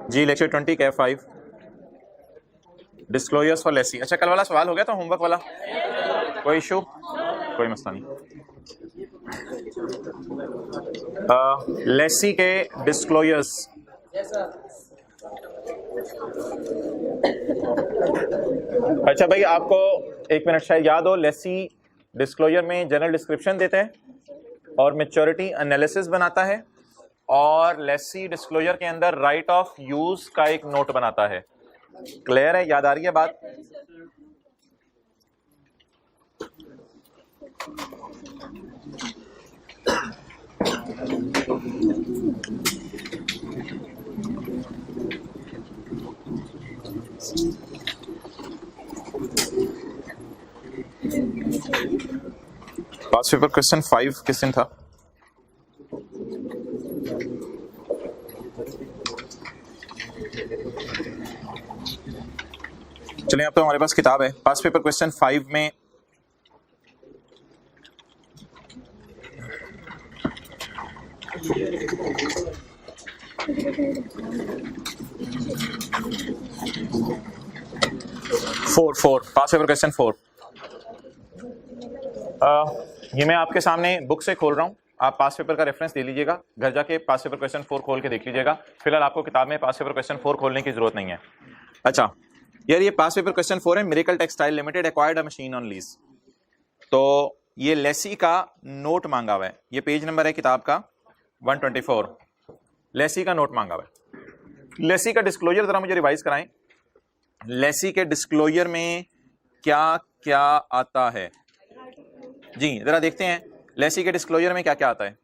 Ji lecture 20 CAF 5 disclosures for lessee. अच्छा कल वाला सवाल हो गया था होमवर्क वाला, कोई इशू, कोई मसला नहीं। लेसी के डिस्क्लोजर्स, अच्छा भाई आपको एक मिनट शायद याद हो, लेसी डिस्क्लोजर में जनरल डिस्क्रिप्शन देते हैं और मैच्योरिटी एनालिसिस बनाता है, और लेसी डिस्क्लोजर के अंदर राइट ऑफ यूज का एक नोट बनाता है। क्लियर है, याद आ रही है बात? पास पेपर क्वेश्चन 5 किस दिन था? चलिए अब तो हमारे पास किताब है। पास पेपर क्वेश्चन 5 में फोर पास पेपर क्वेश्चन 4 ये मैं आपके सामने बुक से खोल रहा हूं, आप पास पेपर का रेफरेंस दे लीजिएगा, घर जाके पास पेपर क्वेश्चन 4 खोल के देख लीजिएगा। फिलहाल आपको किताब में पास पेपर क्वेश्चन 4 खोलने की जरूरत नहीं है। अच्छा यार ये पास पेपर क्वेश्चन 4 है, miracle textile limited acquired a machine on lease. तो ये लेसी का नोट मांगा हुआ है, ये पेज नंबर है किताब का 124, लेसी का नोट मांगा हुआ है। लेसी का डिस्क्लोजर जरा मुझे रिवाइज कराएं, लेसी के डिस्क्लोजर में क्या क्या आता है जी, जरा देखते हैं लेसी के डिस्क्लोजर में क्या क्या आता है।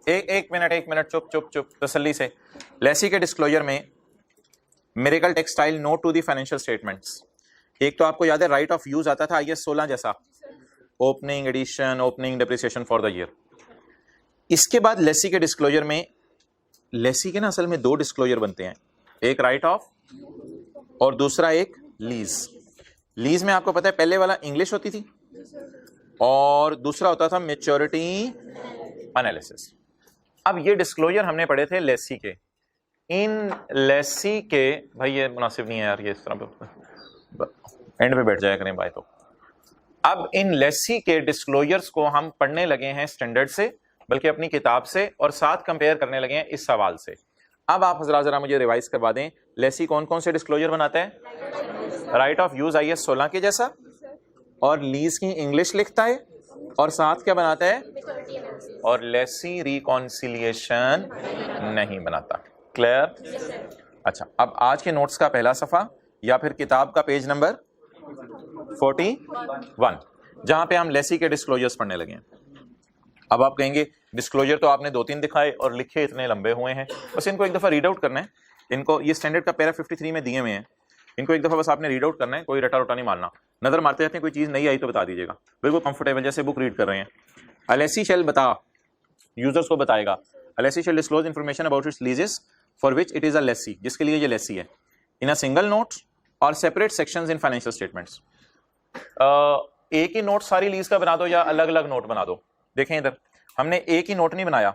एक मिनट चुप चुप चुप तसल्ली से। लेसी के डिस्क्लोजर में Miracle Textile note to the financial statements, एक तो आपको याद है राइट ऑफ यूज आता था आईएस 16 जैसा, opening addition, opening depreciation for the year. इसके बाद लेसी के डिस्क्लोजर में, लेसी के ना असल में दो डिस्क्लोजर बनते हैं, एक राइट ऑफ और दूसरा एक लीज। लीज में आपको पता है पहले वाला इंग्लिश होती थी और दूसरा होता था मैच्योरिटी एनालिसिस। अब ये डिस्क्लोजर हमने पढ़े थे लेसी के। इन लेसी के, भाई ये मुनासिब नहीं है यार, ये इस तरह एंड पे बैठ जाया करें भाई। तो अब इन लेसी के डिस्क्लोजर्स को हम पढ़ने लगे हैं स्टैंडर्ड से, बल्कि अपनी किताब से, और साथ कंपेयर करने लगे हैं इस सवाल से। अब आप जरा मुझे रिवाइज करवा दें, लेसी कौन कौन से डिस्क्लोजर बनाता है? राइट ऑफ यूज आईएस 16 के जैसा, और लीज की इंग्लिश लिखता है, और साथ क्या बनाता है? और लेसी रिकॉन्सिलिएशन नहीं बनाता। क्लियर? अच्छा अब आज के नोट्स का पहला सफा या फिर किताब का पेज नंबर 41, जहां पे हम लेसी के डिस्क्लोजर्स पढ़ने लगे हैं। अब आप कहेंगे डिस्क्लोजर तो आपने 2-3 दिखाए और लिखे इतने लंबे हुए हैं, बस इनको एक दफा रीड आउट करना है। इनको ये स्टैंडर्ड का पैरा 53 में दिए हुए हैं, इनको एक दफा बस आपने रीड आउट करना है, कोई रटा रोटा नहीं मारना। नजर मारते रहते हैं, कोई चीज नहीं आई तो बता दीजिएगा, बिल्कुल कंफर्टेबल जैसे बुक रीड कर रहे हैं। अलेसी शेल बता, यूजर्स को बताएगा, a lessee shall disclose information about its leases for which it is a lessee, जिसके लिए ये लेसी है, इन अ सिंगल नोट और separate sections in financial statements. एक ही नोट सारी लीज का बना दो या अलग अलग नोट बना दो। देखें इधर, हमने एक ही नोट नहीं बनाया,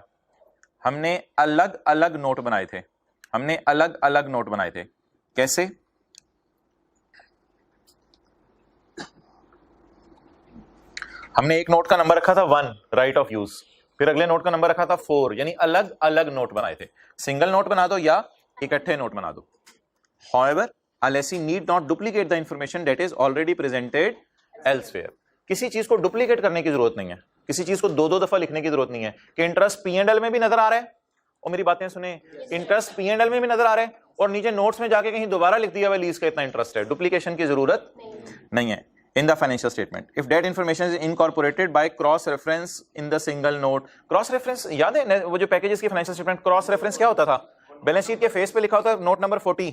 हमने अलग अलग नोट बनाए थे, हमने अलग अलग नोट बनाए थे। कैसे? हमने एक नोट का नंबर रखा था 1 राइट ऑफ यूज, फिर अगले नोट का नंबर रखा था 4, यानी अलग अलग नोट बनाए थे। सिंगल नोट बना दो या इकट्ठे नोट बना दो। However, a lessee need not duplicate the information that is already presented elsewhere. किसी चीज को डुप्लीकेट करने की जरूरत नहीं है, किसी चीज को दो दफा लिखने की जरूरत नहीं है कि इंटरेस्ट P&L में भी नजर आ रहा है, और मेरी बातें सुने, इंटरेस्ट P&L में भी नजर आ रहा है और नीचे नोट्स में जाके कहीं दोबारा लिख दिया हुआ लीज का इतना इंटरेस्ट है। डुप्लीकेशन की जरूरत नहीं है in the financial statement if that information is incorporated by cross reference in the single note. Cross reference याद है वो जो पैकेजेस की फाइनेंशियल स्टेटमेंट, क्रॉस रेफरेंस क्या होता था? बैलेंस शीट के फेस पे लिखा होता नोट नंबर 40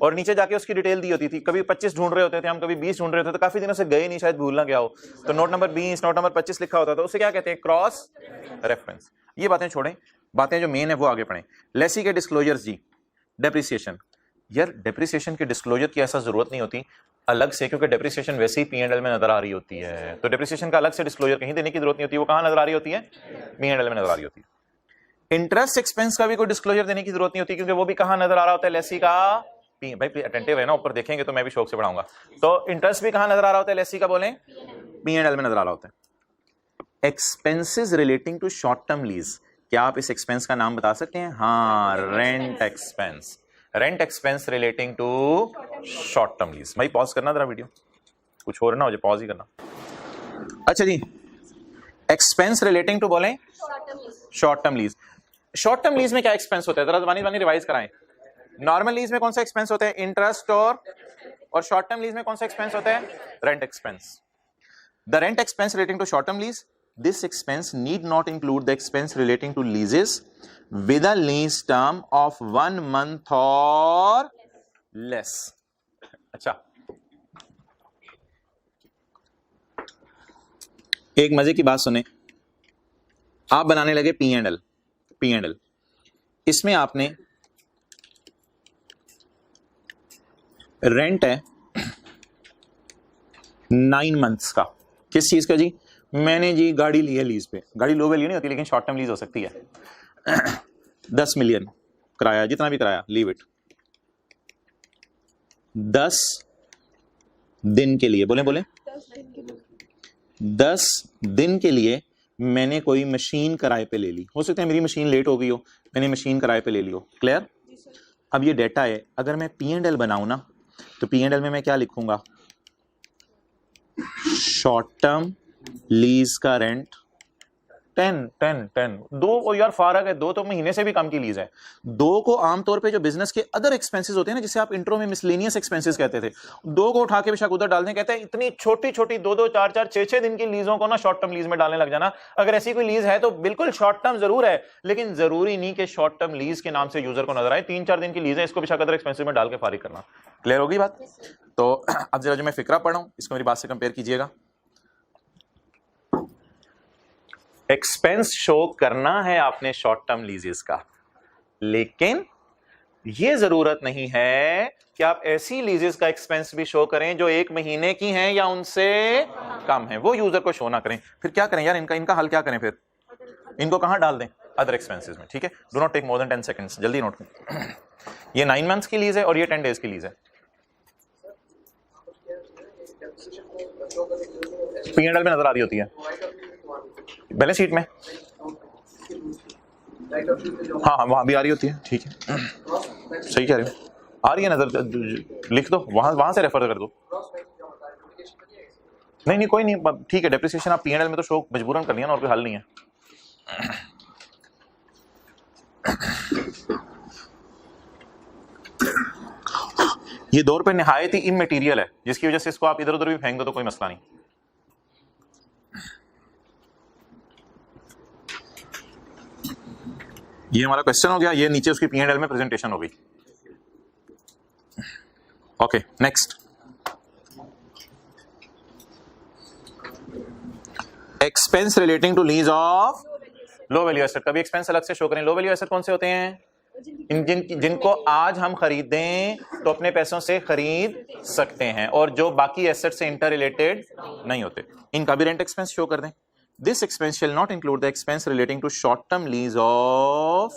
और नीचे जाके उसकी डिटेल दी होती थी। कभी 25 ढूंढ रहे होते थे हम, कभी 20 ढूंढ रहे होते थे, तो काफी दिनों से गए नहीं, शायद भूलना गया हो, तो नोट नंबर 20, नोट नंबर 25 लिखा होता था, उसे क्या कहते हैं? Cross reference. ये बातें छोड़ें, बातें जो मेन है वो आगे पढ़ें। लेसी के डिस्क्लोजर्स जी, डेप्रिसिएशन, यार डेप्रिसिएशन के डिस्क्लोजर की ऐसा जरूरत नहीं होती अलग से, क्योंकि डेप्रिसिएशन वैसे ही P&L में नजर आ रही होती है, तो डेप्रिसिएशन का अलग से डिस्क्लोजर कहीं देने की जरूरत नहीं होती। वो कहां नजर आ रही होती है? P&L में नजर आ रही होती है। इंटरेस्ट एक्सपेंस का भी कोई डिस्क्लोजर देने की जरूरत नहीं होती, क्योंकि वो भी कहां नजर आ रहा होता है, लेसी का भाई अटेंटिव है ना, ऊपर देखेंगे तो मैं भी शौक से पढ़ाऊंगा। तो इंटरेस्ट भी कहां नजर आ रहा होता है, लेसी का बोलें P&L में नजर आ रहा होता है। Expenses relating to short term lease, क्या आप इस एक्सपेंस का नाम बता सकते हैं? हाँ, rent expense. Rent expense relating to short term lease. भाई पॉज करना जरा वीडियो, कुछ हो रहा ना हो जाए, पॉज ही करना। अच्छा जी, एक्सपेंस रिलेटिंग टू बोलें short term lease. Short term lease में क्या एक्सपेंस होता है, जरा जबानी रिवाइज कराएं। नॉर्मल लीज में कौन सा एक्सपेंस होता है? इंटरेस्ट और शॉर्ट टर्म लीज में कौन सा एक्सपेंस होता है? Rent expense. The rent expense relating to short term lease, this expense need not include the expense relating to leases with a lease term of 1 month और less. अच्छा, एक मजे की बात सुने, आप बनाने लगे P&L। इसमें आपने रेंट है 9 months का। किस चीज का जी? मैंने जी गाड़ी ली है लीज पे। गाड़ी लो वैल्यू नहीं होती, लेकिन शॉर्ट टर्म लीज हो सकती है। 10 million किराया, जितना भी किराया, लीव इट। 10 दिन के लिए, बोले 10 दिन के लिए मैंने कोई मशीन किराए पे ले ली। हो सकता है मेरी मशीन लेट हो गई हो, मैंने मशीन किराए पे ले ली हो। क्लियर? अब ये डेटा है, अगर मैं P&L बनाऊं ना, तो P&L में मैं क्या लिखूंगा? शॉर्ट टर्म लीज का रेंट 10। दो यार फारक है, दो तो महीने से भी कम की लीज है। दो को आमतौर पे जो बिजनेस के अदर एक्सपेंसेस होते हैं ना, जिसे आप इंट्रो में मिसलेनियस एक्सपेंसेस कहते थे, दो को उठा के बेशक उधर डाल दें। कहते हैं इतनी छोटी छोटी 2-2, 4-4, 6-6 दिन की लीजों को ना शॉर्ट टर्म लीज में डालने लग जाना। अगर ऐसी कोई लीज है तो बिल्कुल शॉर्ट टर्म जरूर है, लेकिन जरूरी नहीं कि शॉर्ट टर्म लीज के नाम से यूजर को नजर आए। 3-4 दिन की लीज है, इसको बेशक अदर एक्सपेंसेस में डाल के फारिग करना। क्लियर होगी बात? तो अब जरा जो मैं फिक्रा पढ़ा हूं, इसको मेरी बात से कंपेयर कीजिएगा। एक्सपेंस शो करना है आपने शॉर्ट टर्म लीजेस का, लेकिन यह जरूरत नहीं है कि आप ऐसी लीजेस का एक्सपेंस भी शो करें जो 1 महीने की हैं या उनसे कम है। वो यूजर को शो ना करें। फिर क्या करें यार, इनका हल क्या करें? फिर इनको कहां डाल दें? अदर एक्सपेंसेस में। ठीक है, do not take more than 10 seconds, जल्दी नोट करें। ये 9 months की लीज है और ये 10 days की लीज है। P&L में नजर आ रही होती है, बैलेंस शीट में। हाँ, वहां भी आ रही होती है। ठीक है, सही कह रहे हो, आ रही है नजर, लिख दो, वहां से रेफर कर दो। नहीं कोई नहीं, ठीक है। डेप्रिसिएशन आप P&L में तो शो मजबूरन कर लिया ना, और कोई हल नहीं है। ये दौर पे निहायत ही इमटेरियल है, जिसकी वजह से इसको आप इधर उधर भी फेंक दो तो कोई मसला नहीं। ये हमारा क्वेश्चन हो गया, ये नीचे उसकी P&L में प्रेजेंटेशन हो गई। Okay, next. Expense relating to lease of low value asset. कभी एक्सपेंस अलग से शो करें। लो वैल्यू एसेट कौन से होते हैं? जिनको आज हम खरीदें तो अपने पैसों से खरीद सकते हैं, और जो बाकी एसेट से इंटर रिलेटेड नहीं होते, इनका भी रेंट एक्सपेंस शो कर दें। This expense shall not include the expense relating to short-term lease of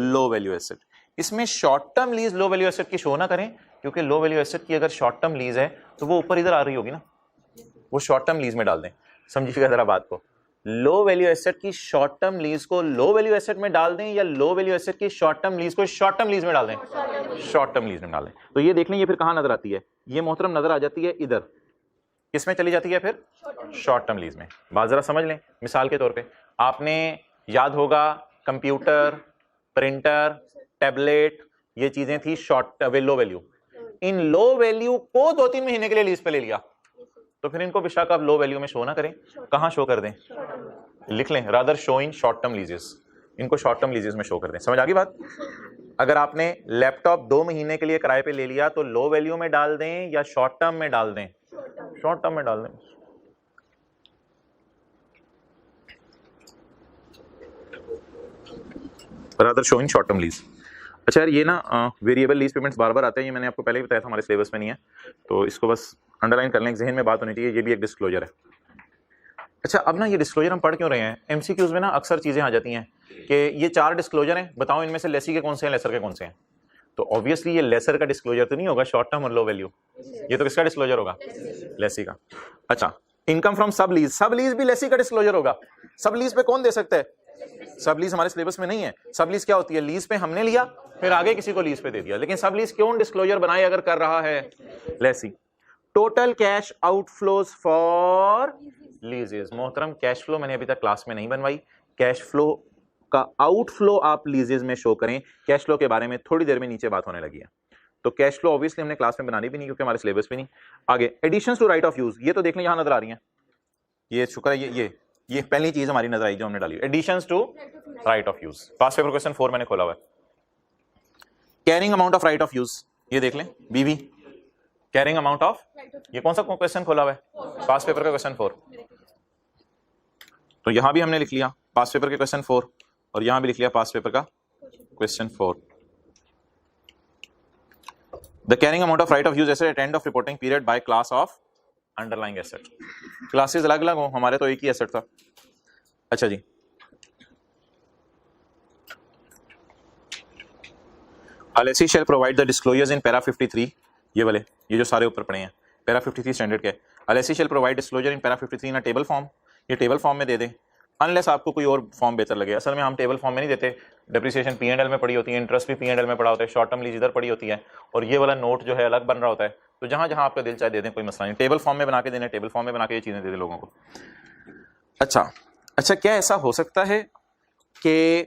low value asset. इसमें शॉर्ट टर्म लीज लो वैल्यू एसेट की शो ना करें, क्योंकि लो वैल्यू एसेट की अगर शॉर्ट टर्म लीज है तो वो ऊपर इधर आ रही होगी ना, वो शॉर्ट टर्म लीज में डाल दें। समझिएगा जरा बात को, लो वैल्यू एसेट की शॉर्ट टर्म लीज को लो वैल्यू एसेट में डाल दें, या लो वैल्यू एसेट की शॉर्ट टर्म लीज को शॉर्ट टर्म लीज में डाल दें? शॉर्ट टर्म लीज में डाल दें। तो ये देख लें, ये फिर कहां नजर आती है? ये मोहतरम नजर आ जाती है इधर। किसमें चली जाती है फिर? शॉर्ट टर्म लीज में। बात जरा समझ लें। मिसाल के तौर पे आपने याद होगा, कंप्यूटर, प्रिंटर, टैबलेट, ये चीजें थी शॉर्ट लो वैल्यू। इन लो वैल्यू को 2-3 महीने के लिए लीज पे ले लिया, तो फिर इनको बेशक आप लो वैल्यू में शो ना करें, कहां शो कर दें? लिख लें, rather show in short term लीजेस। इनको शॉर्ट टर्म लीजेस में शो कर दें। समझ आ गई बात? अगर आपने लैपटॉप 2 महीने के लिए किराए पे ले लिया तो लो वैल्यू में डाल दें या शॉर्ट टर्म में डाल दें? शॉर्ट टर्म में डाल दें। Rather show in short term lease. अच्छा यार, ये ना वेरिएबल लीज पेमेंट्स बार बार आते हैं, ये मैंने आपको पहले ही बताया था, हमारे सिलेबस में नहीं है, तो इसको बस अंडरलाइन कर लें, जहन में बात होनी चाहिए, ये भी एक डिस्क्लोजर है। अच्छा, अब ना ये डिस्क्लोजर हम पढ़ क्यों रहे हैं? एमसीक्यूज में ना अक्सर चीजें आ जाती हैं कि ये 4 डिस्क्लोजर हैं, बताओ इनमें से लेसी के कौन से हैं, लेसर के कौन से हैं। तो ऑब्वियसली ये लेसर का डिस्क्लोजर तो नहीं होगा, शॉर्ट टर्म और लो वैल्यू, ये तो किसका डिस्क्लोजर होगा? लेसी का। अच्छा, इनकम फ्रॉम सब लीज, सब लीज भी लेसी का डिस्क्लोजर होगा। सब लीज पे कौन दे सकता है? सब लीज हमारे सिलेबस में नहीं है। सब लीज क्या होती है? लीज पे हमने लिया फिर आगे किसी को लीज पे दे दिया, लेकिन सब लीज क्यों डिस्क्लोजर बनाए अगर कर रहा है lessee? Total cash outflows for leases. मोहतरम, कैश फ्लो मैंने अभी तक क्लास में नहीं बनवाई, कैश फ्लो का आउटफ्लो आप लीजेस में शो करें। कैश फ्लो के बारे में थोड़ी देर में नीचे बात होने लगी है, तो कैश फ्लो ऑब्वियसली हमने क्लास में बनानी भी नहीं क्योंकि हमारे सिलेबस पे नहीं। आगे additions to right of use, ये तो देख लें यहां नजर आ रही है, ये शुक्र है, ये पहली चीज हमारी नजर आई जो हमने डाली, additions to right of use. Past paper question 4 मैंने खोला हुआ है। Carrying amount of right of use, ये देख लें, बीवी कैरिंग अमाउंट ऑफ, ये कौन सा क्वेश्चन खोला हुआ है? पास्ट पेपर का क्वेश्चन 4। तो यहां भी हमने लिख लिया पास्ट पेपर के क्वेश्चन 4 और यहां भी लिख लिया पास्ट पेपर का question 4। The carrying amount of right of use asset eight end of reporting period by class of underlying asset. Classes अलग अलग हो, हमारे तो एक ही एसेट था। अच्छा जी, LSE shall provide the disclosures in para 53, ये वाले, ये जो सारे ऊपर पड़े हैं para 53 स्टैंडर्ड के। LSE shall provide disclosure in para 53 in a table form, ये टेबल फॉर्म में दे दें अनलेस आपको कोई और फॉर्म बेहतर लगे। असल में हम टेबल फॉर्म में नहीं देते, डेप्रिसिएशन P&L में पड़ी होती है, इंटरेस्ट भी P&L में पड़ा होता है, शॉर्ट टर्म लीज इधर पड़ी होती है और ये वाला नोट जो है अलग बन रहा होता है। तो जहां जहां आपका दिल चाहे दे दें, कोई मसला नहीं। टेबल फॉर्म में बना के देने, टेबल फॉर्म में बना के ये चीजें दे दें लोगों को। अच्छा, क्या ऐसा हो सकता है कि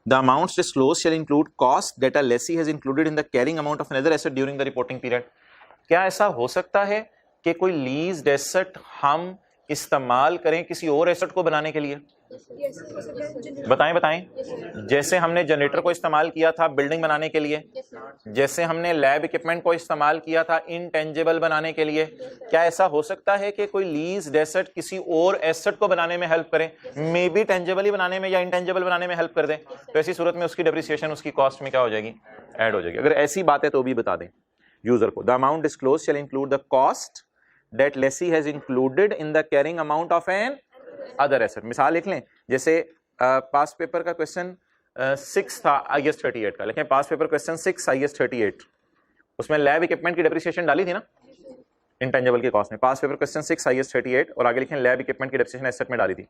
the amounts disclosed shall include cost that a lessee has included in the carrying amount of another asset during the reporting period? क्या ऐसा हो सकता है कि कोई लीज्ड एसेट हम इस्तेमाल करें किसी और एसेट को बनाने के लिए? बताएं। जैसे हमने जनरेटर को इस्तेमाल किया था बिल्डिंग बनाने के लिए, जैसे हमने लैब इक्विपमेंट को इस्तेमाल किया था इनटेंजिबल बनाने के लिए, क्या ऐसा हो सकता है कि कोई लीज्ड एसेट किसी और एसेट को बनाने में हेल्प करे, मे बी टेंजिबल बनाने में या इनटेंजिबल बनाने में हेल्प कर दे? तो ऐसी सूरत में उसकी डेप्रिसिएशन उसकी कॉस्ट में क्या हो जाएगी? ऐड हो जाएगी। अगर ऐसी बात है तो भी बता दें यूजर को। The amount disclose shall include the cost that lessee has included in the carrying amount of an other asset. मिसाल लिख लें, जैसे पास्ट पेपर का क्वेश्चन 6 था IS 38 का, लेकिन पास्ट पेपर क्वेश्चन 6 IS 38, उसमें लैब इक्विपमेंट की डेप्रिसिएशन डाली थी ना इंटेंजिबल की कॉस्ट में। पास्ट पेपर क्वेश्चन 6 IS 38 और आगे लिखें लैब इक्विपमेंट की डेप्रिसिएशन एसेट में डाली थी,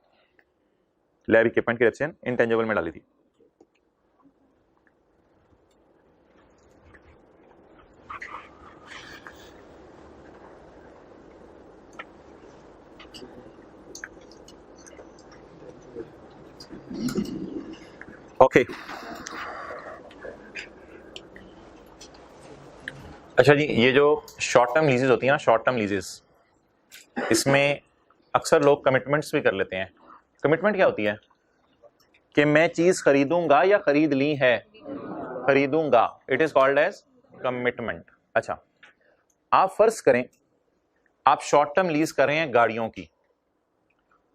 लैब इक्विपमेंट की डेप्रिसिएशन इंटेंजिबल में डाली थी। ओके अच्छा जी, ये जो शॉर्ट टर्म लीजेस होती हैं ना, शॉर्ट टर्म लीजेस, इसमें अक्सर लोग कमिटमेंट्स भी कर लेते हैं। कमिटमेंट क्या होती है? कि मैं चीज खरीदूंगा या खरीद ली है, खरीदूंगा, it is called as commitment. अच्छा, आप फर्ज करें आप शॉर्ट टर्म लीज कर रहे हैं गाड़ियों की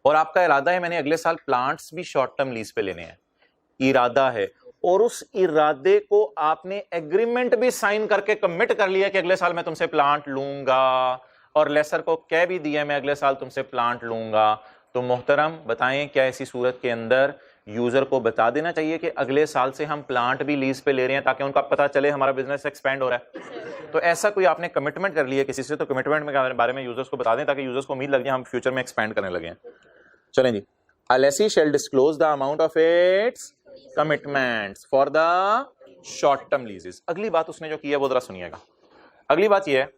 और आपका इरादा है मैंने अगले साल प्लांट्स भी शॉर्ट टर्म लीज पे लेने हैं, इरादा है, और उस इरादे को आपने एग्रीमेंट भी साइन करके कमिट कर लिया कि अगले साल मैं तुमसे प्लांट लूंगा, और लेसर को कह भी दिया मैं अगले साल तुमसे प्लांट लूंगा। तो मोहतरम बताएं, क्या ऐसी सूरत के अंदर यूजर को बता देना चाहिए कि अगले साल से हम प्लांट भी लीज पे ले रहे हैं ताकि उनका पता चले हमारा बिजनेस एक्सपेंड हो रहा है? तो ऐसा कोई आपने कमिटमेंट कर लिया किसी से, तो कमिटमेंट के बारे में यूजर्स को बता दें ताकि यूजर्स को उम्मीद लग जाए हम फ्यूचर में एक्सपेंड करने लगे हैं। चलें जी, a lessee shall disclose the amount of its commitments for the short term leases। अगली बात उसने जो की है वो जरा सुनिएगा। अगली बात ये है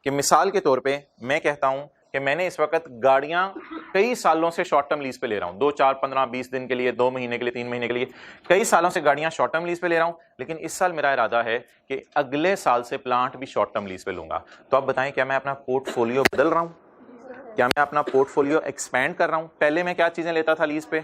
कि मिसाल के तौर पे मैं कहता हूं कि मैंने इस वक्त गाड़ियां कई सालों से शॉर्ट टर्म लीज पे ले रहा हूं, 2, 4, 15, 20 दिन के लिए, 2 महीने के लिए, 3 महीने के लिए, कई सालों से गाड़ियां शॉर्ट टर्म लीज पे ले रहा हूं, लेकिन इस साल मेरा इरादा है कि अगले साल से प्लांट भी शॉर्ट टर्म लीज पे लूंगा। तो आप बताएं, क्या मैं अपना पोर्टफोलियो बदल रहा हूं? क्या मैं अपना पोर्टफोलियो एक्सपेंड कर रहा हूं? पहले मैं क्या चीजें लेता था लीज पे,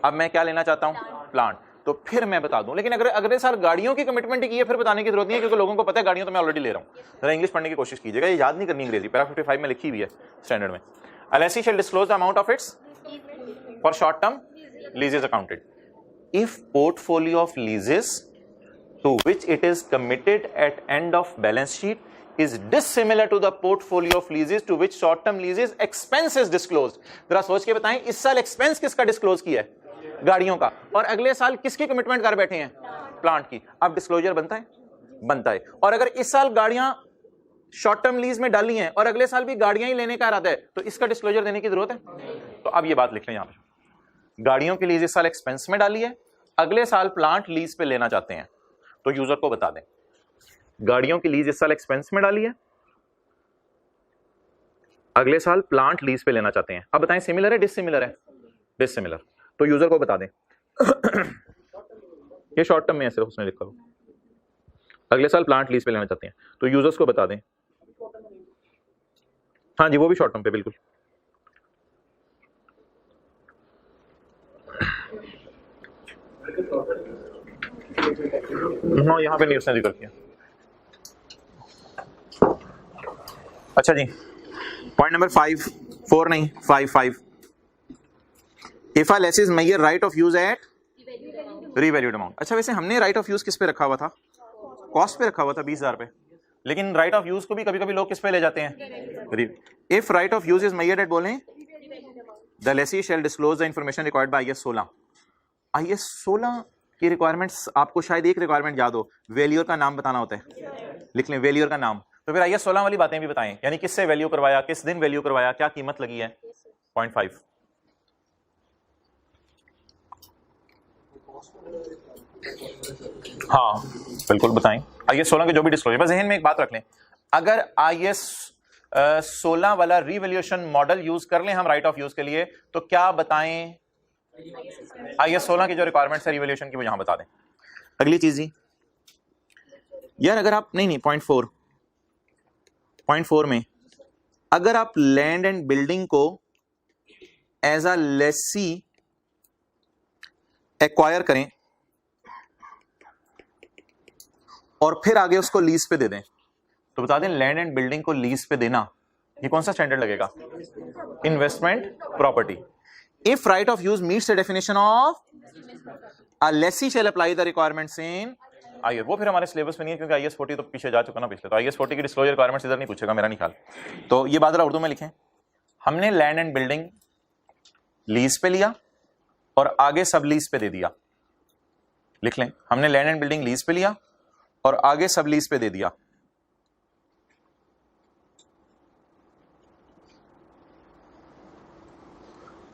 अब मैं क्या लेना चाहता हूं? प्लांट। तो फिर मैं बता दूं, लेकिन अगर अगले साल गाड़ियों की कमिटमेंट की है फिर बताने की जरूरत नहीं है, क्योंकि लोगों को पता है गाड़ियों तो मैं ऑलरेडी ले रहा हूं। जरा इंग्लिश पढ़ने की कोशिश कीजिएगा, ये याद नहीं करनी अंग्रेजी, पैरा 55 में लिखी हुई है स्टैंडर्ड में। A lessee shall disclose the amount of its for short term leases accounted if portfolio of leases to which it is committed at end of balance sheet is dissimilar to the portfolio of leases to which short term leases expense is disclosed. जरा सोच के बताएं, इस साल expense किसका disclose किया है? गाड़ियों का। और अगले साल किसकी कमिटमेंट कर बैठे हैं? प्लांट की। अब डिस्क्लोजर बनता है? बनता है। और अगर इस साल गाड़ियां शॉर्ट टर्म लीज में डाली हैं और अगले साल भी गाड़ियां ही लेने का इरादा है, तो इसका डिस्क्लोजर देने की जरूरत है? तो अब ये बात लिख लें यहां पर, गाड़ियों की लीज इस साल एक्सपेंस में डाली है, अगले साल प्लांट लीज पे लेना चाहते हैं, तो यूजर को बता दें गाड़ियों की लीज इस साल एक्सपेंस में डाली है, अगले साल प्लांट लीज पे लेना चाहते हैं। अब बताएं सिमिलर है डिसिमिलर है? डिसिमिलर। तो यूजर को बता दें ये शॉर्ट टर्म में है, सिर्फ उसने लिखा हो, अगले साल प्लांट लीज पे लेना चाहते हैं, तो यूजर्स को बता दें। हाँ जी, वो भी शॉर्ट टर्म पे, बिल्कुल। हाँ, यहां पे नहीं उसने जिक्र किया। अच्छा जी, पॉइंट नंबर 5, 4 नहीं 5। If a lessee is measure right of use at revalued amount. अच्छा, वैसे हमने राइट ऑफ यूज किस पे रखा हुआ था? कॉस्ट पे रखा हुआ था 20,000 पे, लेकिन राइट ऑफ यूज को भी कभी कभी लोग किस पे ले जाते हैं? If right of use is measured at, बोलें the lessee shall disclose the information required by IS 16। IS 16 की रिक्वायरमेंट्स आपको शायद एक रिक्वायरमेंट याद हो, वैल्यूअर का नाम बताना होता है। लिख लें वैल्यूअर का नाम। तो फिर IS 16 वाली बातें भी बताएं, यानी किससे वैल्यू करवाया, किस दिन वैल्यू करवाया, क्या कीमत लगी है। पॉइंट 5। हाँ बिल्कुल बताएं IS 16 के जो भी डिस्क्लोजर। बस जहन में एक बात रख लें, अगर IS 16 वाला रिवैल्यूएशन मॉडल यूज कर लें हम राइट ऑफ यूज के लिए, तो क्या बताएं IS 16 की जो रिक्वायरमेंट्स है रिवैल्यूएशन की, वो यहां बता दें। अगली चीज जी यार, अगर आप नहीं पॉइंट 4 में अगर आप लैंड एंड बिल्डिंग को एज अ लेसी एक्वायर करें और फिर आगे उसको लीज पे दे दें, तो बता दें लैंड एंड बिल्डिंग को लीज पे देना ये कौन सा स्टैंडर्ड लगेगा? Investment property. If right of use meets the definition of a lessee shall apply the requirements in IS। वो फिर हमारे सिलेबस में नहीं है, क्योंकि IS 40 तो पीछे जा चुका ना पिछले, तो IS 40 की डिस्क्लोजर रिक्वायरमेंट्स इधर नहीं पूछेगा मेरा नहीं ख्याल। तो ये बात जरा उर्दू में लिखें, हमने लैंड एंड बिल्डिंग लीज पे लिया और आगे सब लीज पे दे दिया। लिख लें, हमने लैंड एंड बिल्डिंग लीज पे लिया और आगे सब लीज पे दे दिया।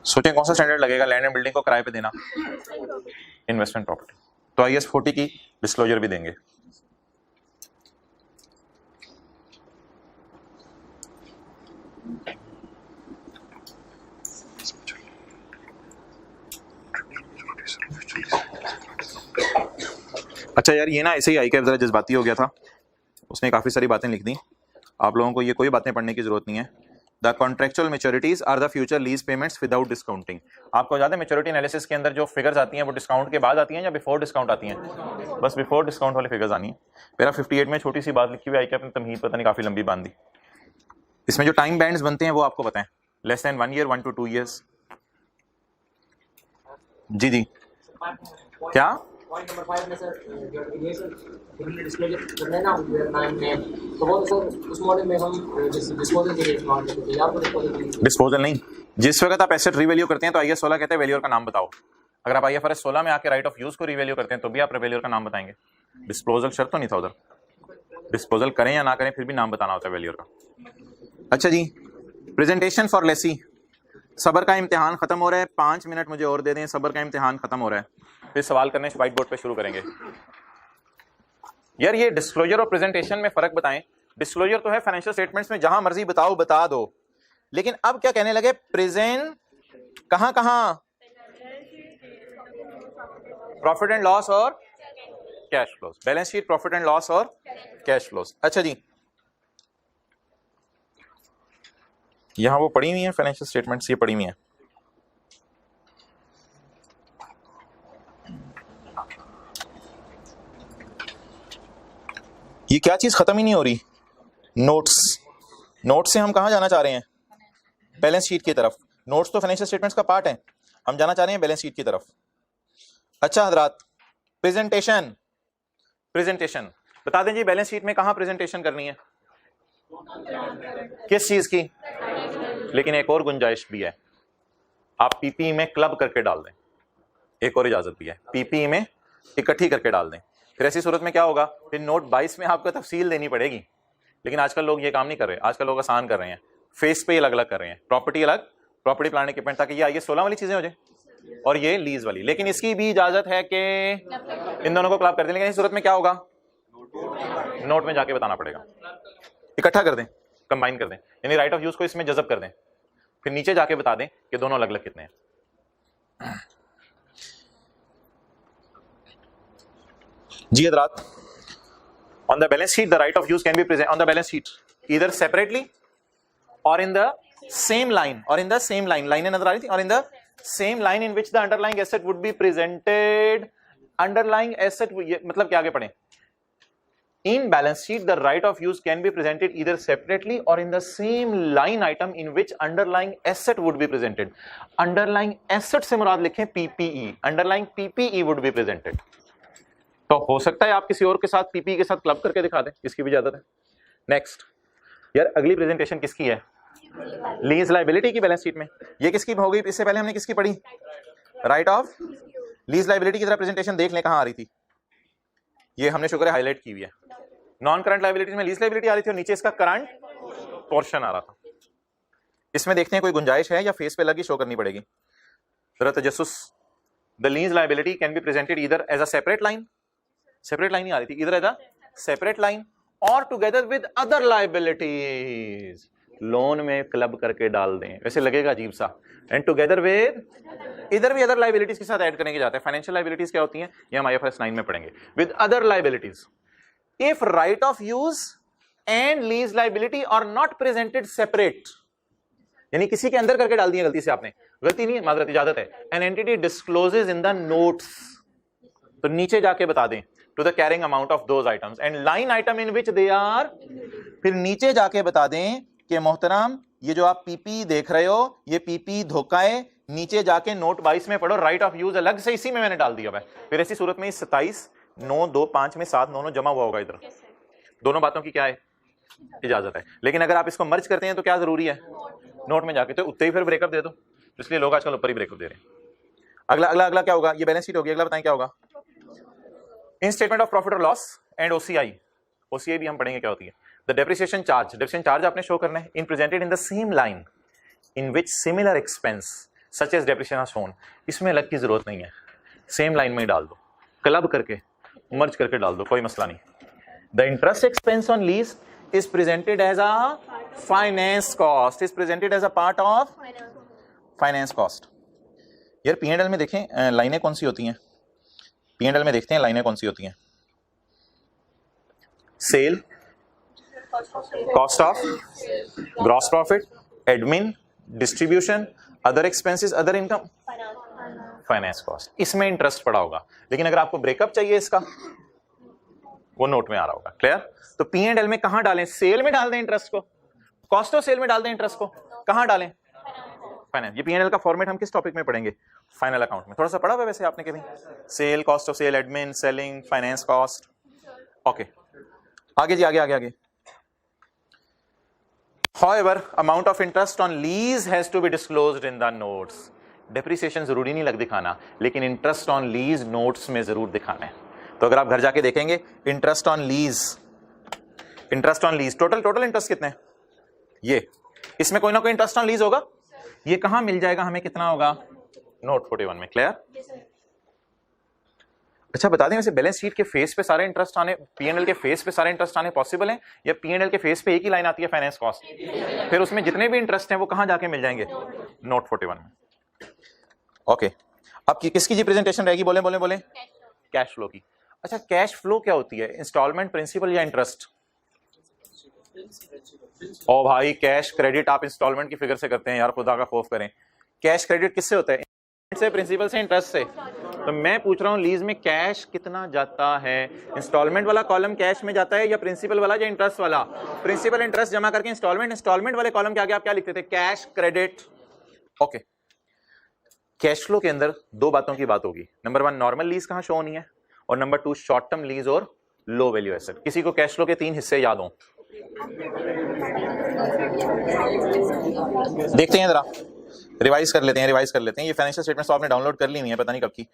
सोचें कौन सा स्टैंडर्ड लगेगा लैंड एंड बिल्डिंग को किराए पे देना? Investment property. तो IS 40 की डिस्क्लोजर भी देंगे। अच्छा यार, ये ना ऐसे ही आई कैप जरा जज्बाती हो गया था, उसने काफी सारी बातें लिख दी। आप लोगों को ये कोई बातें पढ़ने की जरूरत नहीं है। The contractual maturities are the future lease payments without discounting. आपको याद है मैच्योरिटी एनालिसिस के अंदर जो फिगर्स आती हैं वो डिस्काउंट के बाद आती हैं या बिफोर डिस्काउंट आती हैं? बस बिफोर डिस्काउंट वाली फिगर्स आनी है। मेरा 58 में छोटी सी बात लिखी हुई आई कि अपनी तमहीद पता नहीं काफी लंबी बांध दी। इसमें जो टाइम बैंड्स बनते हैं वो आपको बताएं, less than 1 year, 1 to 2 years। जी जी क्या पॉइंट नंबर 5 में सर जो डिस्क्लोजर करना है ना तो वो सर उस मॉडल में हम डिस्पोजल के लिए इस्तेमाल करते हैं, आपको डिस्पोजल नहीं। जिस वक्त आप एसेट रिवैल्यू करते हैं तो IS 16 कहते हैं वैल्यूअर का नाम बताओ। अगर आप IFRS 16 में आके राइट ऑफ यूज को रिवैल्यू करते हैं तो भी आप वैल्यूअर का नाम बताएंगे। डिस्पोजल शर्त तो नहीं था उधर, डिस्पोजल करें या ना करें फिर भी नाम बताना होता है वैल्यूअर का। अच्छा जी, प्रेजेंटेशन फॉर लेसी। सबर का इम्तिहान खत्म हो रहा है, 5 मिनट मुझे और दे दें, सबर का इम्तिहान खत्म हो रहा है, फिर सवाल करने व्हाइट बोर्ड पे शुरू करेंगे। यार ये डिस्क्लोजर और प्रेजेंटेशन में फर्क बताएं। डिस्क्लोजर तो है फाइनेंशियल स्टेटमेंट्स में जहां मर्जी बताओ बता दो, लेकिन अब क्या कहने लगे प्रेजेंट कहां कहां? प्रॉफिट एंड लॉस और cash flows, balance sheet, profit and loss और कैश फ्लोज। अच्छा जी, यहां वो पड़ी हुई है फाइनेंशियल स्टेटमेंट्स, ये पड़ी हुई है। ये क्या चीज खत्म ही नहीं हो रही? नोट्स। नोट्स से हम कहां जाना चाह रहे हैं? बैलेंस शीट की तरफ। नोट्स तो फाइनेंशियल स्टेटमेंट्स का पार्ट है, हम जाना चाह रहे हैं बैलेंस शीट की तरफ। अच्छा हजरात, प्रेजेंटेशन। प्रेजेंटेशन बता दें जी, बैलेंस शीट में कहां प्रेजेंटेशन करनी है? किस चीज की? लेकिन एक और गुंजाइश भी है, आप पीपीई में क्लब करके डाल दें, एक और इजाजत भी है, पीपीई में इकट्ठी करके डाल दें। फिर ऐसी सूरत में क्या होगा, फिर नोट 22 में आपको तफसील देनी पड़ेगी। लेकिन आजकल लोग ये काम नहीं कर रहे, आजकल लोग आसान कर रहे हैं, फेस पे अलग अलग कर रहे हैं, प्रॉपर्टी अलग, प्रॉपर्टी प्लान इक्विपमेंट, ताकि ये 16 वाली चीजें हो जाए और ये लीज वाली। लेकिन इसकी भी इजाजत है कि इन दोनों को क्लब कर दें। लेकिन इस सूरत में क्या होगा, नोट में जाके बताना पड़ेगा, इकट्ठा कर दें, कंबाइन कर दें, यानी राइट ऑफ यूज को इसमें जज़ब कर दें, फिर नीचे जाके बता दें कि दोनों अलग अलग कितने हैं। जी हज़रात, on the balance sheet the right of use can be present on the balance sheet either separately or in the same line, or in the same line, line नजर आ रही थी, or in the same line in which the underlying asset would be presented, underlying asset मतलब क्या आगे पढ़े, in balance sheet the right of use can be presented either separately or in the same line item in which underlying asset would be presented। underlying asset से मुराद लिखें PPE, underlying PPE would be presented। तो हो सकता है आप किसी और के साथ पीपी के साथ क्लब करके दिखा दें, इसकी भी इजाजत है। नेक्स्ट यार, अगली प्रेजेंटेशन किसकी है, लीज लायबिलिटी की बैलेंस शीट में। ये किसकी हो गई, इससे पहले हमने किसकी पढ़ी, राइट ऑफ लीज लायबिलिटी की तरह प्रेजेंटेशन देख लें कहां आ रही थी, ये हमने शुक्र है हाईलाइट की हुई है। नॉन करंट लायबिलिटीज में लीज लायबिलिटी आ रही थी और नीचे इसका करंट पोर्शन आ रहा था। इसमें देखते हैं कोई गुंजाइश है या फेस पे लगी शो करनी पड़ेगी, जरा तजस्सुस। The lease liability can be presented either as a separate line, separate line ही आ रही थी, इधर है सेपरेट लाइन, और together with other liabilities, loan में क्लब करके डाल दें, वैसे लगेगा अजीब सा, एंड टुगेदर विद, इधर भी अदर लायबिलिटीज के साथ ऐड करने के जाते हैं। फाइनेंशियल लायबिलिटीज क्या होती हैं, ये हम IFRS 9 में पढ़ेंगे। With other liabilities, if right of use and lease liability are not presented separate, यानी किसी के अंदर करके डाल दिया गलती से आपने, गलती नहीं है, माजरत इजाजत है, an entity discloses in the notes, तो नीचे जाके बता दें to the carrying amount of those items and line item in which they are, फिर नीचे जाके बता दें कि मोहतरम ये जो आप पीपी देख रहे हो ये पीपी धोखा है, नीचे जाके नोट 22 में पढ़ो, राइट ऑफ यूज अलग से इसी में मैंने डाल दिया है। फिर ऐसी सूरत में 27 9 2 5 में 7 9 जमा हुआ होगा, इधर दोनों बातों की क्या है, इजाजत है। लेकिन अगर आप इसको मर्ज करते हैं तो क्या जरूरी है, नोट में जाके, तो उत्ते ही फिर ब्रेकअप दे दो, इसलिए लोग आजकल ऊपर ही ब्रेकअप दे रहे हैं। अगला अगला अगला क्या होगा, ये बैलेंस शीट होगी, अगला बताएं क्या होगा, इन स्टेटमेंट ऑफ प्रॉफिट और लॉस एंड ओसीआई भी हम पढ़ेंगे क्या होती है। द डेप्रिसिएशन चार्ज आपने शो करना है, in presented in the same line in which similar expense such as depreciation are shown, इसमें अलग की जरूरत नहीं है, सेम लाइन में ही डाल दो, क्लब करके मर्ज करके डाल दो, कोई मसला नहीं। The interest expense on lease is presented as a finance cost, is presented as a part of finance cost. यार P&L में देखें लाइनें कौन सी होती हैं, P&L में देखते हैं लाइनें कौन सी होती हैं, sale, cost of, gross profit, admin, distribution, other expenses, other income, finance cost. इसमें इंटरेस्ट पड़ा होगा, लेकिन अगर आपको ब्रेकअप चाहिए इसका, वो नोट में आ रहा होगा। क्लियर? तो P&L में कहां डालें, सेल में डाल दें इंटरेस्ट को, कॉस्ट ऑफ सेल में डाल दें इंटरेस्ट को, कहां डालें, फाइनेंस। ये P&L का फॉर्मेट हम किस टॉपिक में पढ़ेंगे, फाइनल अकाउंट में। थोड़ा सा पढ़ा हुआ वैसे आपने कभी, sale, cost of sale, admin, selling, finance cost. Okay, आगे जी, आगे। However, amount of interest on lease has to be disclosed in the notes। Depreciation जरूरी नहीं लग दिखाना, लेकिन इंटरेस्ट ऑन लीज नोट्स में जरूर दिखाना है। तो अगर आप घर जाके देखेंगे interest on lease, total interest कितने हैं, ये इसमें कोई ना कोई इंटरेस्ट ऑन लीज होगा, ये कहां मिल जाएगा हमें, कितना होगा, नोट 41 में। क्लियर? अच्छा बता दें, वैसे बैलेंस शीट के फेस पे सारे इंटरेस्ट आने, P&L के फेस पे सारे इंटरेस्ट आने पॉसिबल है, या P&L के फेस पे एक ही लाइन आती है फाइनेंस कॉस्ट, फिर उसमें जितने भी इंटरेस्ट हैं वो कहां जाके मिल जाएंगे, नोट 41 में। ओके, अब किसकी जी प्रेजेंटेशन रहेगी, बोले कैश फ्लो की। अच्छा, कैश फ्लो क्या होती है, इंस्टॉलमेंट, प्रिंसिपल या इंटरेस्ट? ओ भाई, कैश क्रेडिट आप इंस्टॉलमेंट की फिगर से करते हैं यार, खुदा का खौफ करें। कैश क्रेडिट किससे होता है, से, प्रिंसिपल से, इंटरेस्ट से। तो मैं पूछ रहा हूं लीज में कैश कितना जाता है, इंस्टॉलमेंट वाला कॉलम कैश में जाता है या प्रिंसिपल वाला या इंटरेस्ट वाला? प्रिंसिपल इंटरेस्ट जमा करके इंस्टॉलमेंट वाले कॉलम के आगे आप क्या लिखते थे, cash credit. Okay, cash flow के अंदर दो बातों की बात होगी, नंबर 1 नॉर्मल लीज कहां शो होनी है, और नंबर 2 शॉर्ट टर्म लीज और लो वैल्यू एसेट। किसी को कैश फ्लो के 3 हिस्से याद हो, देखते हैं जरा, रिवाइज कर लेते हैं। ये फाइनेंशियल स्टेटमेंट्स तो आपने डाउनलोड कर ली हुई है, पता नहीं कब की।